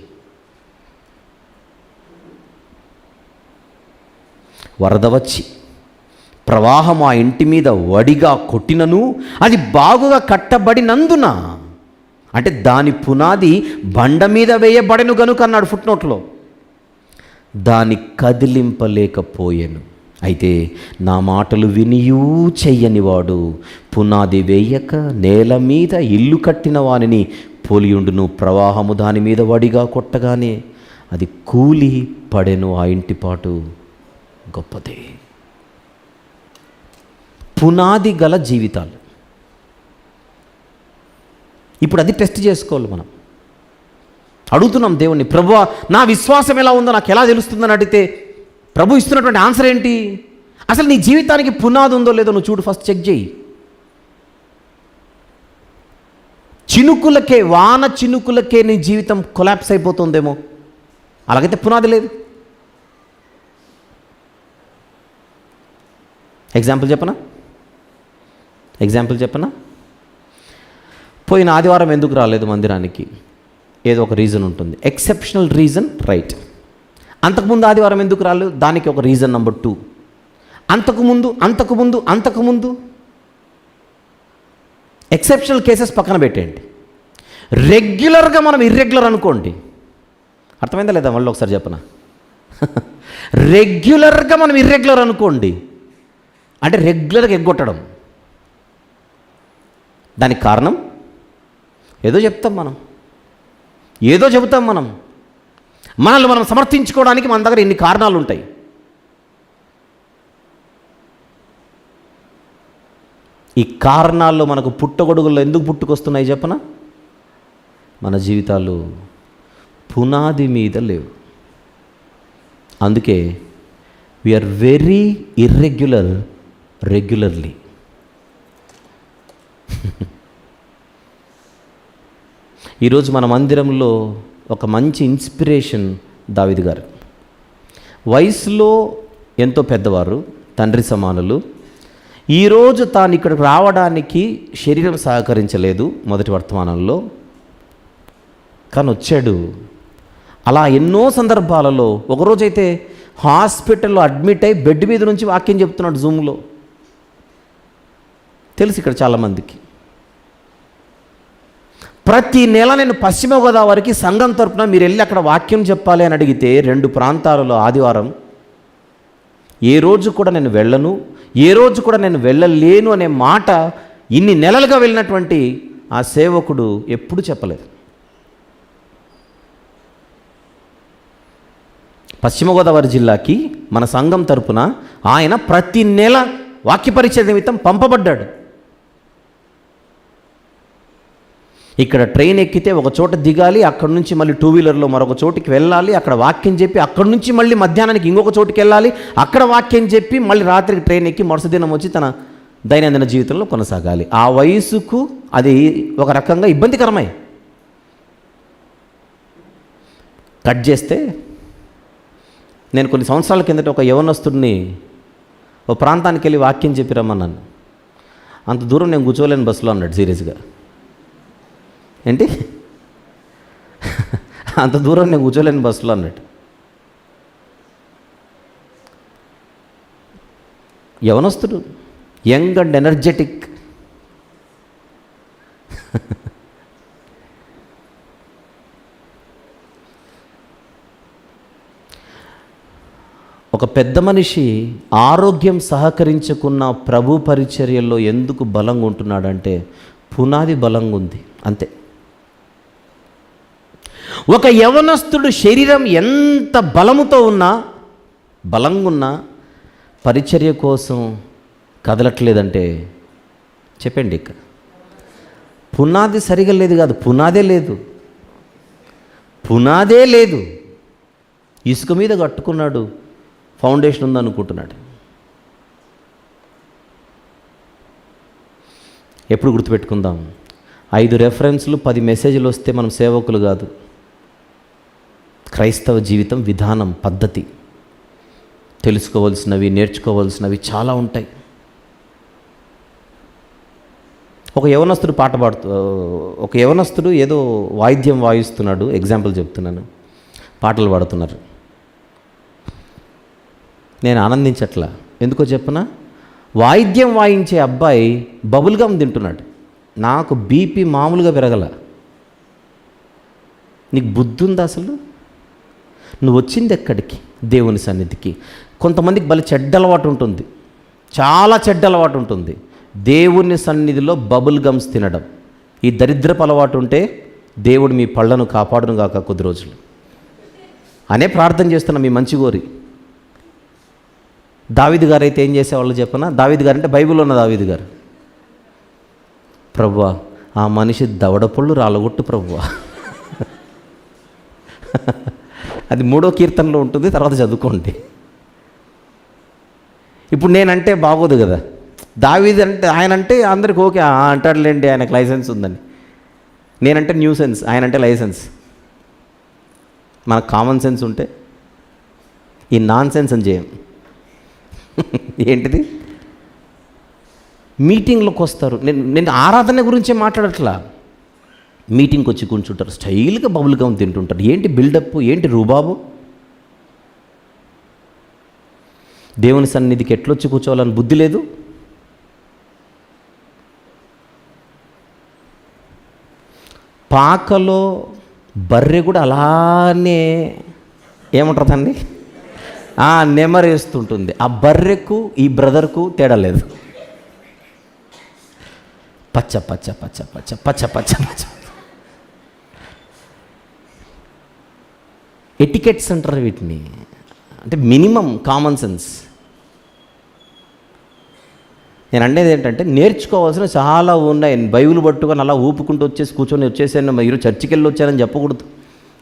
వరద వచ్చి ప్రవాహం ఆ ఇంటి మీద వడిగా కొట్టినను అది బాగుగా కట్టబడినందున, అంటే దాని పునాది బండ మీద వేయబడెను గనుక అన్నాడు ఫుట్నోట్లో, దాన్ని కదిలింపలేకపోయాను. అయితే నా మాటలు వినియూ చెయ్యనివాడు పునాది వేయక నేల మీద ఇల్లు కట్టిన వానిని పోలియుండును. ప్రవాహము దాని మీద వడిగా కొట్టగానే అది కూలి పడెను. ఆ ఇంటి పాటు గొప్పదే. పునాది గల జీవితాలు. ఇప్పుడు అది టెస్ట్ చేసుకోవాలి. మనం అడుగుతున్నాం దేవుణ్ణి, ప్రభువా నా విశ్వాసం ఎలా ఉందో నాకు ఎలా తెలుస్తుందని అడిగితే ప్రభు ఇస్తున్నటువంటి ఆన్సర్ ఏంటి? అసలు నీ జీవితానికి పునాది ఉందో లేదో నువ్వు చూడు, ఫస్ట్ చెక్ చేయి. చినుకులకే, వాన చినుకులకే నీ జీవితం కొలాప్స్ అయిపోతుందేమో, అలాగైతే పునాది లేదు. ఎగ్జాంపుల్ చెప్పనా? పోయిన ఆదివారం ఎందుకు రాలేదు మందిరానికి? ఏదో ఒక రీజన్ ఉంటుంది, ఎక్సెప్షనల్ రీజన్, రైట్. అంతకుముందు ఆదివారం ఎందుకు రాలేదు? దానికి ఒక రీజన్ నెంబర్ 2. అంతకుముందు ఎక్సెప్షనల్ కేసెస్ పక్కన పెట్టేయండి. రెగ్యులర్గా మనం ఇర్రెగ్యులర్ అనుకోండి. అర్థమైందా లేదా? మళ్ళీ ఒకసారి చెప్పనా? రెగ్యులర్గా మనం ఇర్రెగ్యులర్ అనుకోండి, అంటే రెగ్యులర్గా ఎగ్గొట్టడం. దానికి కారణం ఏదో చెప్తాం మనం. మనల్ని మనం సమర్థించుకోవడానికి మన దగ్గర ఎన్ని కారణాలు ఉంటాయి. ఈ కారణాల్లో మనకు పుట్టగొడుగుల్లో ఎందుకు పుట్టుకొస్తున్నాయి చెప్పనా? మన జీవితాలు పునాది మీద లేవు. అందుకే వీఆర్ వెరీ ఇర్రెగ్యులర్ రెగ్యులర్లీ. ఈరోజు మన మందిరంలో ఒక మంచి ఇన్స్పిరేషన్ దావీదు గారు. వయసులో ఎంతో పెద్దవారు, తండ్రి సమానులు. ఈరోజు తాను ఇక్కడికి రావడానికి శరీరం సహకరించలేదు మొదటి వర్తమానంలో, కానీ వచ్చాడు. అలా ఎన్నో సందర్భాలలో, ఒకరోజైతే హాస్పిటల్లో అడ్మిట్ అయి బెడ్ మీద నుంచి వాక్యం చెప్తున్నాడు జూమ్లో. తెలుసు ఇక్కడ చాలామందికి. ప్రతి నెల నేను పశ్చిమ గోదావరికి సంఘం తరపున మీరు వెళ్ళి అక్కడ వాక్యం చెప్పాలి అని అడిగితే 2 ప్రాంతాలలో ఆదివారం ఏ రోజు కూడా నేను వెళ్ళను, ఏ రోజు కూడా నేను వెళ్ళలేను అనే మాట ఇన్ని నెలలుగా వెళ్ళినటువంటి ఆ సేవకుడు ఎప్పుడు చెప్పలేదు. పశ్చిమ గోదావరి జిల్లాకి మన సంఘం తరపున ఆయన ప్రతి నెల వాక్య పరిచర్య నిమిత్తం పంపబడ్డాడు. ఇక్కడ ట్రైన్ ఎక్కితే ఒక చోట దిగాలి, అక్కడ నుంచి మళ్ళీ 2 వీలర్లో మరొక చోటికి వెళ్ళాలి, అక్కడ వాక్యం చెప్పి అక్కడ నుంచి మళ్ళీ మధ్యాహ్నానికి ఇంకొక చోటుకి వెళ్ళాలి, అక్కడ వాక్యం చెప్పి మళ్ళీ రాత్రికి ట్రైన్ ఎక్కి మరుసటి దినం వచ్చి తన దైనందిన జీవితంలో కొనసాగాలి. ఆ వయసుకు అది ఒక రకంగా ఇబ్బందికరమై. కట్ చేస్తే నేను కొన్ని సంవత్సరాల కిందట ఒక యవనస్తుడిని ఒక ప్రాంతానికి వెళ్ళి వాక్యం చెప్పి రమ్మన్నాను. అంత దూరం నేను కూర్చోలేను బస్సులో అన్నాడు సీరియస్గా. ఏంటి అంత దూరం నేను కూర్చోలేను బస్సులో అన్నట్టు. యవనస్తుడు, యంగ్ అండ్ ఎనర్జెటిక్. ఒక పెద్ద మనిషి ఆరోగ్యం సహకరించుకున్న ప్రభు పరిచర్యల్లో ఎందుకు బలంగా ఉంటున్నాడంటే పునాది బలంగా ఉంది అంతే. ఒక యవనస్తుడు శరీరం ఎంత బలముతో ఉన్నా, బలంగా ఉన్నా పరిచర్య కోసం కదలట్లేదంటే చెప్పండి, ఇక పునాది సరిగా లేదు. కాదు, పునాదే లేదు. ఇసుక మీద కట్టుకున్నాడు, ఫౌండేషన్ ఉందనుకుంటున్నాడు. ఎప్పుడు గుర్తుపెట్టుకుందాం, 5 రెఫరెన్స్లు 10 మెసేజ్లు వస్తే మనం సేవకులు కాదు. క్రైస్తవ జీవితం విధానం, పద్ధతి, తెలుసుకోవాల్సినవి, నేర్చుకోవాల్సినవి చాలా ఉంటాయి. ఒక యవనస్తుడు ఏదో వాయిద్యం వాయిస్తున్నాడు, ఎగ్జాంపుల్ చెప్తున్నాను, పాటలు పాడుతున్నారు. నేను ఆనందించట్లా. ఎందుకో చెప్పనా, వాయిద్యం వాయించే అబ్బాయి బబుల్ గమ్ తింటున్నాడు. నాకు బీపీ మామూలుగా పెరగల. నీకు బుద్ధి ఉందా అసలు? నువ్వు వచ్చింది ఎక్కడికి? దేవుని సన్నిధికి. కొంతమందికి భలే చెడ్డ అలవాటు ఉంటుంది, చాలా చెడ్డ అలవాటు ఉంటుంది, దేవుని సన్నిధిలో బబుల్ గమ్స్ తినడం. ఈ దరిద్రపు అలవాటు ఉంటే దేవుడు మీ పళ్ళను కాపాడును గాక కొద్ది రోజులు అనే ప్రార్థన చేస్తున్నా మీ మంచి కోరి. దావీదు గారు అయితే ఏం చేసేవాళ్ళు చెప్పనా? దావీదు గారు అంటే బైబిల్లో ఉన్న దావీదు గారు, ప్రభువా ఆ మనిషి దవడపళ్ళు రాలగొట్టు ప్రభువా. అది 3వ కీర్తనలో ఉంటుంది, తర్వాత చదువుకోండి. ఇప్పుడు నేనంటే బాగోదు కదా. దావీదు అంటే ఆయనంటే అందరికి ఓకే అంటాడులేండి, ఆయనకు లైసెన్స్ ఉందని. నేనంటే న్యూ సెన్స్, ఆయనంటే లైసెన్స్. మనకు కామన్ సెన్స్ ఉంటే ఈ నాన్ సెన్స్ అని చేయం. ఏంటిది? మీటింగ్లోకి వస్తారు. నేను ఆరాధన గురించే మాట్లాడట్లా. మీటింగ్కి వచ్చి కూర్చుంటారు, స్టైల్గా బబుల్ గమ్ తింటుంటారు. ఏంటి బిల్డప్, ఏంటి రూబాబు? దేవుని సన్నిధికి ఎట్లొచ్చి కూర్చోవాలని బుద్ధి లేదు. పాకలో బర్రె కూడా అలానే ఏముంటుందండి, నెమరేస్తుంటుంది. ఆ బర్రెకు ఈ బ్రదర్కు తేడా లేదు. పచ్చ పచ్చ పచ్చ పచ్చ పచ్చ పచ్చ పచ్చ ఎటికెట్స్ అంటారు వీటిని, అంటే మినిమం కామన్ సెన్స్. నేను అనేది ఏంటంటే నేర్చుకోవాల్సిన చాలా ఉన్నాయి. బైబిల్ పట్టుకొని అలా ఊపుకుంటూ కూర్చొని వచ్చేసాను, మీరు చర్చికి వెళ్ళి వచ్చానని చెప్పకూడదు.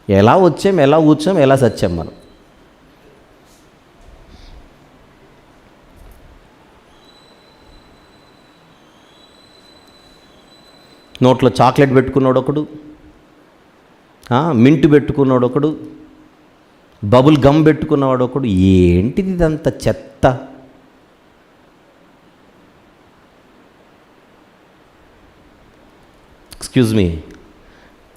ఎలా వచ్చాం, ఎలా కూర్చోం, ఎలా సచ్చాం మనం. నోట్లో చాక్లెట్ పెట్టుకున్నాడు ఒకడు, మింట్ పెట్టుకున్నాడు ఒకడు, బబుల్ గమ్ పెట్టుకున్నవాడు ఒకడు. ఏంటిది ఇదంతా చెత్త? ఎక్స్క్యూజ్ మీ,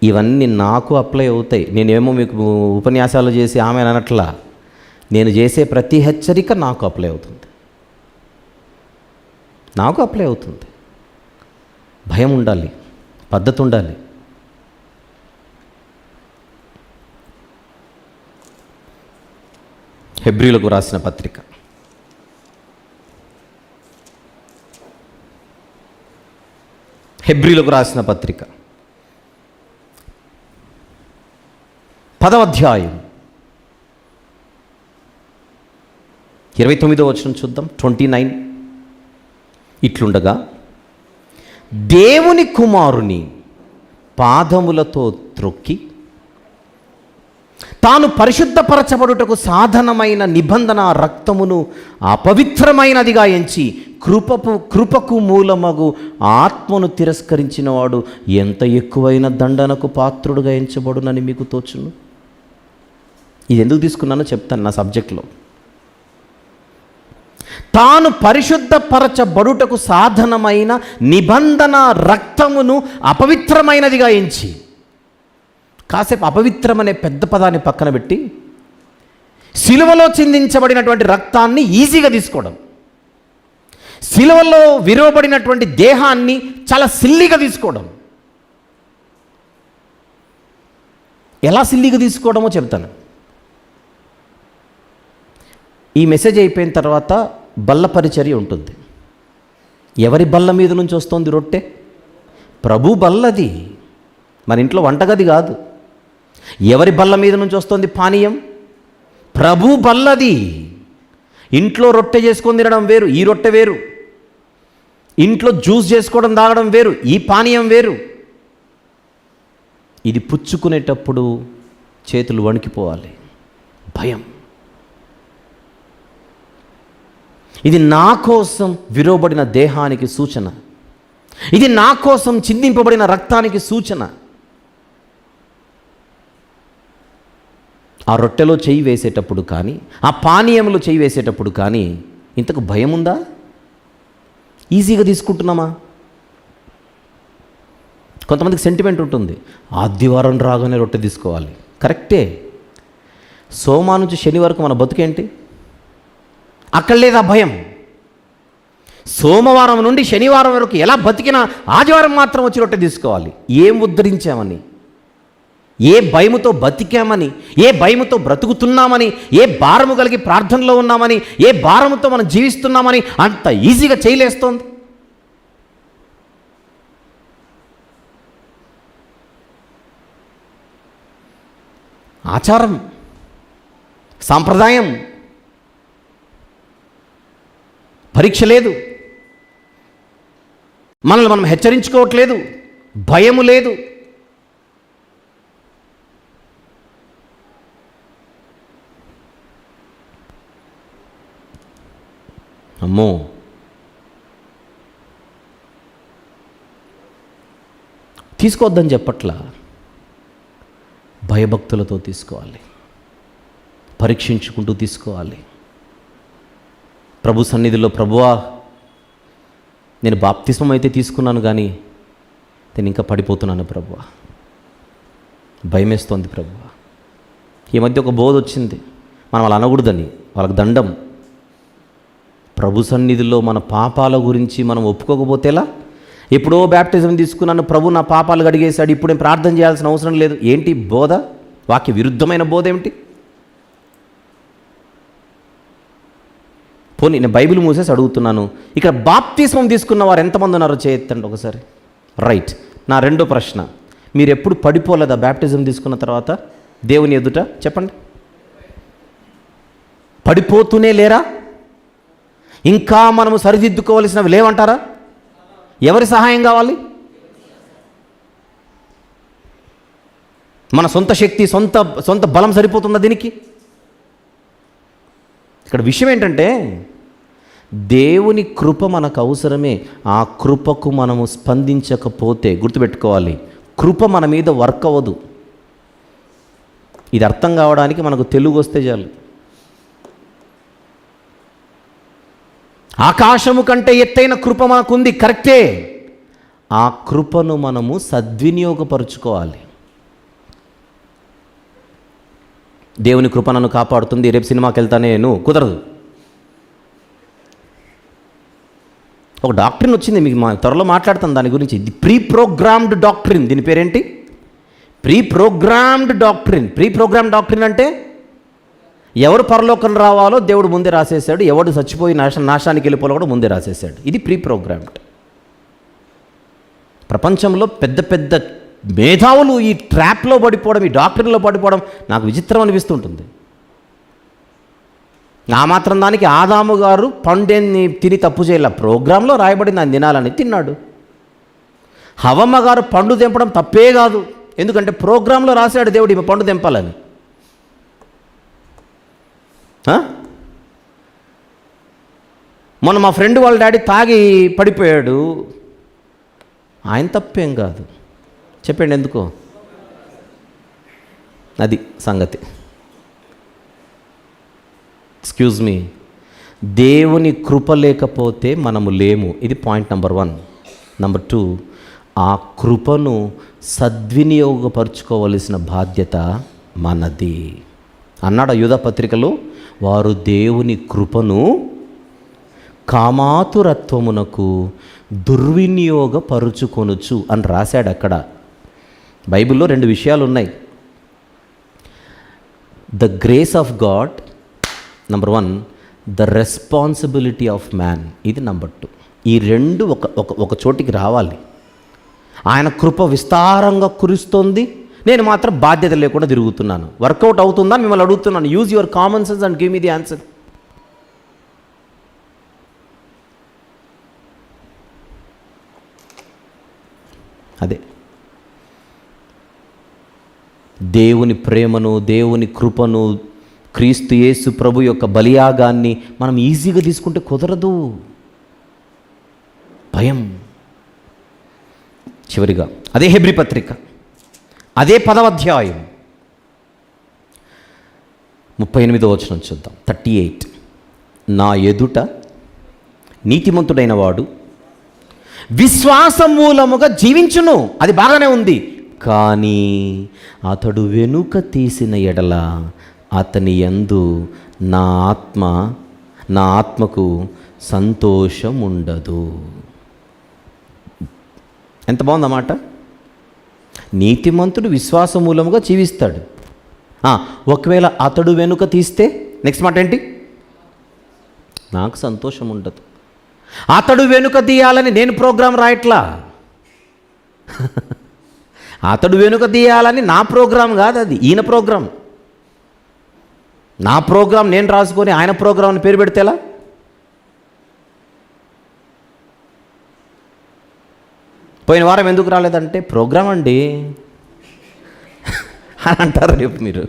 ఇవన్నీ నాకు అప్లై అవుతాయి. నేనేమో మీకు ఉపన్యాసాలు చేసి ఆమె అనట్లా. నేను చేసే ప్రతి హెచ్చరిక నాకు అప్లై అవుతుంది, నాకు అప్లై అవుతుంది. భయం ఉండాలి, పద్ధతి ఉండాలి. హెబ్రీలకు రాసిన పత్రిక హెబ్రీలకు రాసిన పత్రిక 10వ అధ్యాయం 29వ వచనం చూద్దాం. 29. ఇట్లుండగా దేవుని కుమారుని పాదములతో త్రొక్కి తాను పరిశుద్ధపరచబడుటకు సాధనమైన నిబంధన రక్తమును అపవిత్రమైనదిగా ఎంచి కృపకు మూలమగు ఆత్మను తిరస్కరించిన వాడు ఎంత ఎక్కువైన దండనకు పాత్రుడుగా ఎంచబడునని మీకు తోచును. ఇది ఎందుకు తీసుకున్నానో చెప్తాను నా సబ్జెక్ట్లో. తాను పరిశుద్ధపరచబడుటకు సాధనమైన నిబంధన రక్తమును అపవిత్రమైనదిగా ఎంచి, కాసేపు అపవిత్రం అనే పెద్ద పదాన్ని పక్కన పెట్టి సిలువలో చిందించబడినటువంటి రక్తాన్ని ఈజీగా తీసుకోవడం, సిలువలో విరవబడినటువంటి దేహాన్ని చాలా సిల్లిగా తీసుకోవడం. ఎలా సిల్లిగా తీసుకోవడమో చెప్తాను. ఈ మెసేజ్ అయిపోయిన తర్వాత బల్ల పరిచర్య ఉంటుంది. ఎవరి బల్ల మీద నుంచి వస్తుంది రొట్టె? ప్రభు బల్లది, మన ఇంట్లో వంటగది కాదు. ఎవరి బల్ల మీద నుంచి వస్తుంది పానీయం? ప్రభు బల్లది. ఇంట్లో రొట్టె చేసుకొని తినడం వేరు, ఈ రొట్టె వేరు. ఇంట్లో జ్యూస్ చేసుకోవడం తాగడం వేరు, ఈ పానీయం వేరు. ఇది పుచ్చుకునేటప్పుడు చేతులు వణికిపోవాలి, భయం. ఇది నా కోసం విరోబడిన దేహానికి సూచన, ఇది నా కోసం చిందింపబడిన రక్తానికి సూచన. ఆ రొట్టెలో చెయ్యి వేసేటప్పుడు కానీ, ఆ పానీయంలో చెయ్యి వేసేటప్పుడు కానీ ఇంతకు భయం ఉందా? ఈజీగా తీసుకుంటున్నామా? కొంతమందికి సెంటిమెంట్ ఉంటుంది, ఆదివారం రాగానే రొట్టె తీసుకోవాలి. కరెక్టే. సోమవారం నుంచి శని వరకు మన బతుకేంటి? అక్కడ లేదా భయం. సోమవారం నుండి శనివారం వరకు ఎలా బతికినా ఆదివారం మాత్రం వచ్చి రొట్టె తీసుకోవాలి. ఏం ఉద్ధరించామని, ఏ భయముతో బతికామని, ఏ భయముతో బ్రతుకుతున్నామని, ఏ భారము కలిగి ప్రార్థనలో ఉన్నామని, ఏ భారముతో మనం జీవిస్తున్నామని అంత ఈజీగా చేయలేస్తోంది. ఆచారం, సాంప్రదాయం, పరీక్ష లేదు, మనల్ని మనం హెచ్చరించుకోవట్లేదు, భయము లేదు. అమ్మో, తీసుకోవద్దని చెప్పట్లా, భయభక్తులతో తీసుకోవాలి, పరీక్షించుకుంటూ తీసుకోవాలి. ప్రభు సన్నిధిలో, ప్రభువా నేను బాప్తిస్మం అయితే తీసుకున్నాను కానీ నేను ఇంకా పడిపోతున్నాను ప్రభువా, భయమేస్తోంది ప్రభువా. ఈ మధ్య ఒక బోధ వచ్చింది, మనం అలా అనకూడదని, వాళ్ళకి దండం. ప్రభు సన్నిధిలో మన పాపాల గురించి మనం ఒప్పుకోకపోతే ఎలా? ఎప్పుడో బ్యాప్టిజం తీసుకున్నాను, ప్రభు నా పాపాలు కడిగేశాడు, ఇప్పుడు నేను ప్రార్థన చేయాల్సిన అవసరం లేదు. ఏంటి బోధ? వాక్య విరుద్ధమైన బోధ ఏమిటి? పోనీ నేను బైబిల్ మూసేసి అడుగుతున్నాను, ఇక్కడ బాప్తిస్మం తీసుకున్న వారు ఎంతమంది ఉన్నారో చేయొద్దండి ఒకసారి. రైట్. నా రెండో ప్రశ్న, మీరు ఎప్పుడు పడిపోలేదా బ్యాప్టిజం తీసుకున్న తర్వాత దేవుని ఎదుట? చెప్పండి. పడిపోతూనే లేరా? ఇంకా మనము సరిదిద్దుకోవలసినవి లేవంటారా? ఎవరి సహాయం కావాలి? మన సొంత శక్తి, సొంత బలం సరిపోతుందా దీనికి? ఇక్కడ విషయం ఏంటంటే, దేవుని కృప మనకు అవసరమే. ఆ కృపకు మనము స్పందించకపోతే, గుర్తుపెట్టుకోవాలి, కృప మన మీద వర్క్ అవ్వదు. ఇది అర్థం కావడానికి మనకు తెలుగు వస్తే చాలు. ఆకాశము కంటే ఎత్తైన కృప మనకుంది, కరెక్టే. ఆ కృపను మనము సద్వినియోగపరుచుకోవాలి. దేవుని కృప నన్ను కాపాడుతుంది, రేపు సినిమాకి వెళ్తానే కుదరదు. ఒక డాక్ట్రిన్ వచ్చింది, మీకు త్వరలో మాట్లాడతాను దాని గురించి. ఇది ప్రీ ప్రోగ్రామ్డ్ డాక్ట్రిన్. దీని పేరేంటి? Pre programmed doctrine. Pre programmed doctrine అంటే ఎవరు పరలోకం రావాలో దేవుడు ముందే రాసేసాడు, ఎవడు చచ్చిపోయి నాశానికి వెళ్ళిపోవాలో కూడా ముందే రాసేసాడు. ఇది ప్రీ ప్రోగ్రామ్డ్. ప్రపంచంలో పెద్ద పెద్ద మేధావులు ఈ ట్రాప్లో పడిపోవడం, ఈ డాక్టర్లో పడిపోవడం నాకు విచిత్రం అనిపిస్తుంటుంది. ఆ మాత్రం దానికి ఆదాము గారు పండుని తిని తప్పు చేయాల, ప్రోగ్రాంలో రాయబడింది ఆయన తినాలని తిన్నాడు. హవమ్మ గారు పండు తెంపడం తప్పే కాదు, ఎందుకంటే ప్రోగ్రాంలో రాశాడు దేవుడు ఈమె పండు తెంపాలని. మొన్న మా ఫ్రెండ్ వాళ్ళ డాడీ తాగి పడిపోయాడు, ఆయన తప్పేం కాదు. చెప్పండి ఎందుకో, అది సంగతి. ఎక్స్క్యూజ్ మీ, దేవుని కృప లేకపోతే మనము లేము. ఇది పాయింట్ నెంబర్ 1. నెంబర్ 2, ఆ కృపను సద్వినియోగపరుచుకోవలసిన బాధ్యత మనది అన్నాడు యూదా పత్రికలో. వారు దేవుని కృపను కామాతురత్వమునకు దుర్వినియోగపరుచుకొనుచు అని రాశాడు అక్కడ. బైబిల్లో 2 విషయాలు ఉన్నాయి. The grace of God number 1, the responsibility of man ఇది నెంబర్ 2. ఈ 2 ఒక చోటికి రావాలి. ఆయన కృప విస్తారంగా కురుస్తోంది, నేను మాత్రం బాధ్యత లేకుండా తిరుగుతున్నాను. వర్కౌట్ అవుతుందా మిమ్మల్ని అడుగుతున్నాను. Use your common sense and give me the answer. అదే దేవుని ప్రేమను, దేవుని కృపను, క్రీస్తు యేసు ప్రభు యొక్క బలియాగాన్ని మనం ఈజీగా తీసుకుంటే కుదరదు. భయం. చివరిగా అదే హెబ్రీ పత్రిక, అదే 10వ అధ్యాయం 38వ వచనం చూద్దాం. 38, నా ఎదుట నీతిమంతుడైన వాడు విశ్వాసం మూలముగా జీవించును. అది బాగానే ఉంది, కానీ అతడు వెనుక తీసిన ఎడల అతని యందు నా ఆత్మకు సంతోషం ఉండదు. ఎంత బాగుందన్నమాట. నీతిమంతుడు విశ్వాస మూలముగా జీవిస్తాడు. ఒకవేళ అతడు వెనుక తీస్తే నెక్స్ట్ మాట ఏంటి? నాకు సంతోషం ఉండదు. అతడు వెనుక తీయాలని నేను ప్రోగ్రాం రాయట్లా. అతడు వెనుక తీయాలని నా ప్రోగ్రాం కాదు, అది ఈయన ప్రోగ్రాం. నా ప్రోగ్రాం నేను రాసుకొని ఆయన ప్రోగ్రాంని పేరు పెడితేలా? పోయిన వారం ఎందుకు రాలేదంటే ప్రోగ్రాం అండి అని అంటారు రేపు మీరు.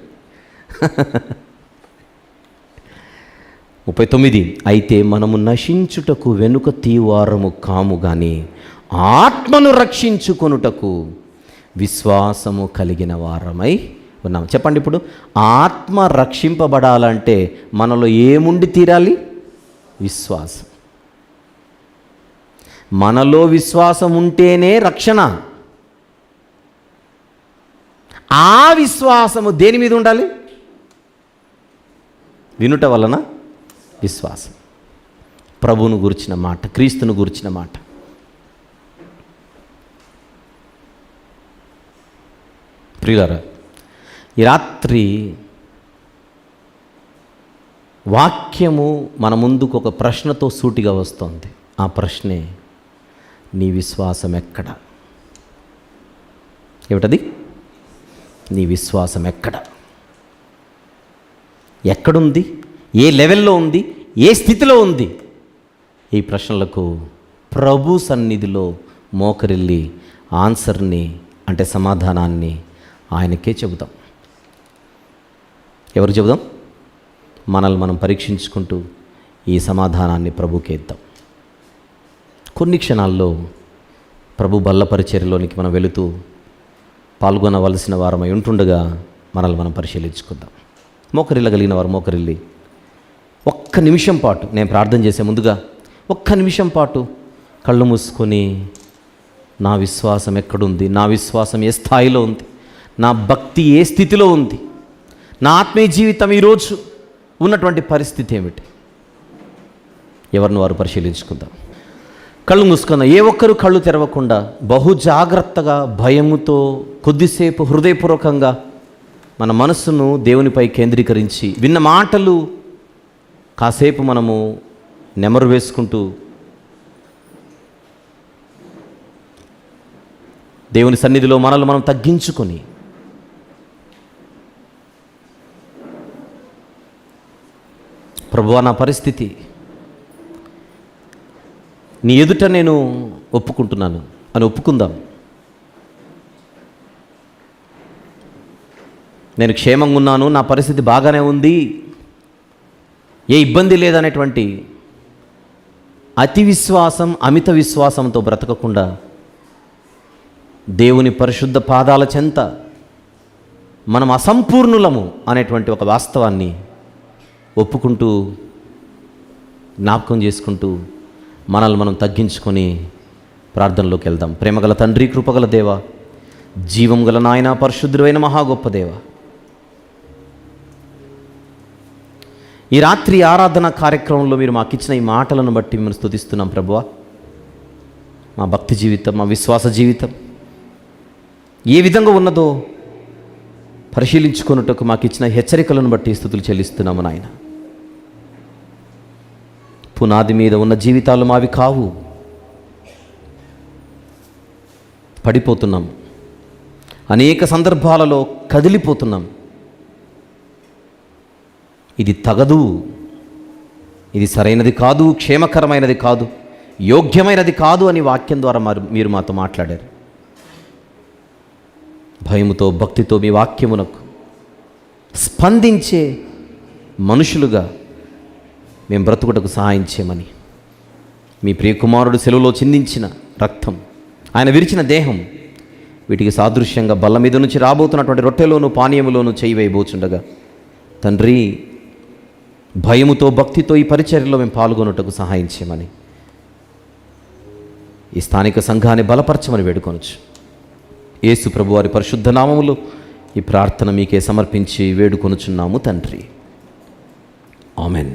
39, అయితే మనము నశించుటకు వెనుక తీవారము కాము గాని ఆత్మను రక్షించుకొనుటకు విశ్వాసము కలిగిన వారమై ఉన్నాం. చెప్పండి, ఇప్పుడు ఆత్మ రక్షింపబడాలంటే మనలో ఏముండి తీరాలి? విశ్వాసం. మనలో విశ్వాసం ఉంటేనే రక్షణ. ఆ విశ్వాసము దేని మీద ఉండాలి? వినుట వలన విశ్వాసం. ప్రభువును గురించిన మాట, క్రీస్తును గురించిన మాట. ప్రియులారా, ఈ రాత్రి వాక్యము మన ముందుకు ఒక ప్రశ్నతో సూటిగా వస్తుంది. ఆ ప్రశ్నే, నీ విశ్వాసం ఎక్కడ? ఏమిటది? నీ విశ్వాసం ఎక్కడ? ఎక్కడుంది? ఏ లెవెల్లో ఉంది? ఏ స్థితిలో ఉంది? ఈ ప్రశ్నలకు ప్రభు సన్నిధిలో మోకరిల్లి ఆన్సర్ని, అంటే సమాధానాన్ని ఆయనకే చెబుదాం. ఎవరు చెబుదాం? మనల్ని మనం పరీక్షించుకుంటూ ఈ సమాధానాన్ని ప్రభుకే ఇద్దాం. కొన్ని క్షణాల్లో ప్రభు బల్ల పరిచర్యలోనికి మనం వెళుతూ పాల్గొనవలసిన వారమై ఉంటుండగా మనల్ని మనం పరిశీలించుకుందాం. మోకరిల్లగలిగిన వారు మోకరిల్లి ఒక్క నిమిషం పాటు, నేను ప్రార్థన చేసే ముందుగా ఒక్క నిమిషం పాటు కళ్ళు మూసుకొని, నా విశ్వాసం ఎక్కడుంది? నా విశ్వాసం ఏ స్థాయిలో ఉంది? నా భక్తి ఏ స్థితిలో ఉంది? నా ఆత్మీయ జీవితం ఈరోజు ఉన్నటువంటి పరిస్థితి ఏమిటి? ఎవరిని వారు పరిశీలించుకుందాం. కళ్ళు మూసుకుందాం. ఏ ఒక్కరు కళ్ళు తెరవకుండా బహు జాగ్రత్తగా, భయముతో, కొద్దిసేపు హృదయపూర్వకంగా మన మనస్సును దేవునిపై కేంద్రీకరించి విన్న మాటలు కాసేపు మనము నెమరు వేసుకుంటూ దేవుని సన్నిధిలో మనల్ని మనం తగ్గించుకొని ప్రభువా, నా పరిస్థితి నీ ఎదుట నేను ఒప్పుకుంటున్నాను అని ఒప్పుకుందాం. నేను క్షేమంగా ఉన్నాను, నా పరిస్థితి బాగానే ఉంది, ఏ ఇబ్బంది లేదనేటువంటి అతి విశ్వాసం, అమిత విశ్వాసంతో బ్రతకకుండా దేవుని పరిశుద్ధ పాదాల చెంత మనం అసంపూర్ణులము అనేటువంటి ఒక వాస్తవాన్ని ఒప్పుకుంటూ, జ్ఞాపకం చేసుకుంటూ మనల్ని మనం తగ్గించుకొని ప్రార్థనలోకి వెళ్దాం. ప్రేమగల తండ్రి, కృపగల దేవ, జీవం గల నాయన, పరిశుద్ధుడైన మహా గొప్ప దేవ, ఈ రాత్రి ఆరాధన కార్యక్రమంలో మీరు మాకు ఇచ్చిన ఈ మాటలను బట్టి మేము స్తుతిస్తున్నాం ప్రభువా. మా భక్తి జీవితం, మా విశ్వాస జీవితం ఏ విధంగా ఉన్నదో పరిశీలించుకొనుటకు మాకు ఇచ్చిన హెచ్చరికలను బట్టి స్తుతులు చెల్లిస్తున్నాము నాయన. పునాది మీద ఉన్న జీవితాలు మావి కావు, పడిపోతున్నాం, అనేక సందర్భాలలో కదిలిపోతున్నాం. ఇది తగదు, ఇది సరైనది కాదు, క్షేమకరమైనది కాదు, యోగ్యమైనది కాదు అని వాక్యం ద్వారా మీరు మాతో మాట్లాడారు. భయముతో, భక్తితో మీ వాక్యమునకు స్పందించే మనుషులుగా మేము బ్రతుకుటకు సహాయం చేయమని, మీ ప్రియకుమారుడు సెలవులో చిందించిన రక్తం, ఆయన విరిచిన దేహం, వీటికి సాదృశ్యంగా బల్ల మీద నుంచి రాబోతున్నటువంటి రొట్టెలోను పానీయములోను చేయి వేయబోచుండగా తండ్రి, భయముతో, భక్తితో ఈ పరిచర్యలో మేము పాల్గొనుటకు సహాయం చేయమని, ఈ స్థానిక సంఘాన్ని బలపరచమని వేడుకొనొచ్చు. యేసు ప్రభువారి పరిశుద్ధ నామములో ఈ ప్రార్థన మీకే సమర్పించి వేడుకొనుచున్నాము తండ్రి. ఆమెన్.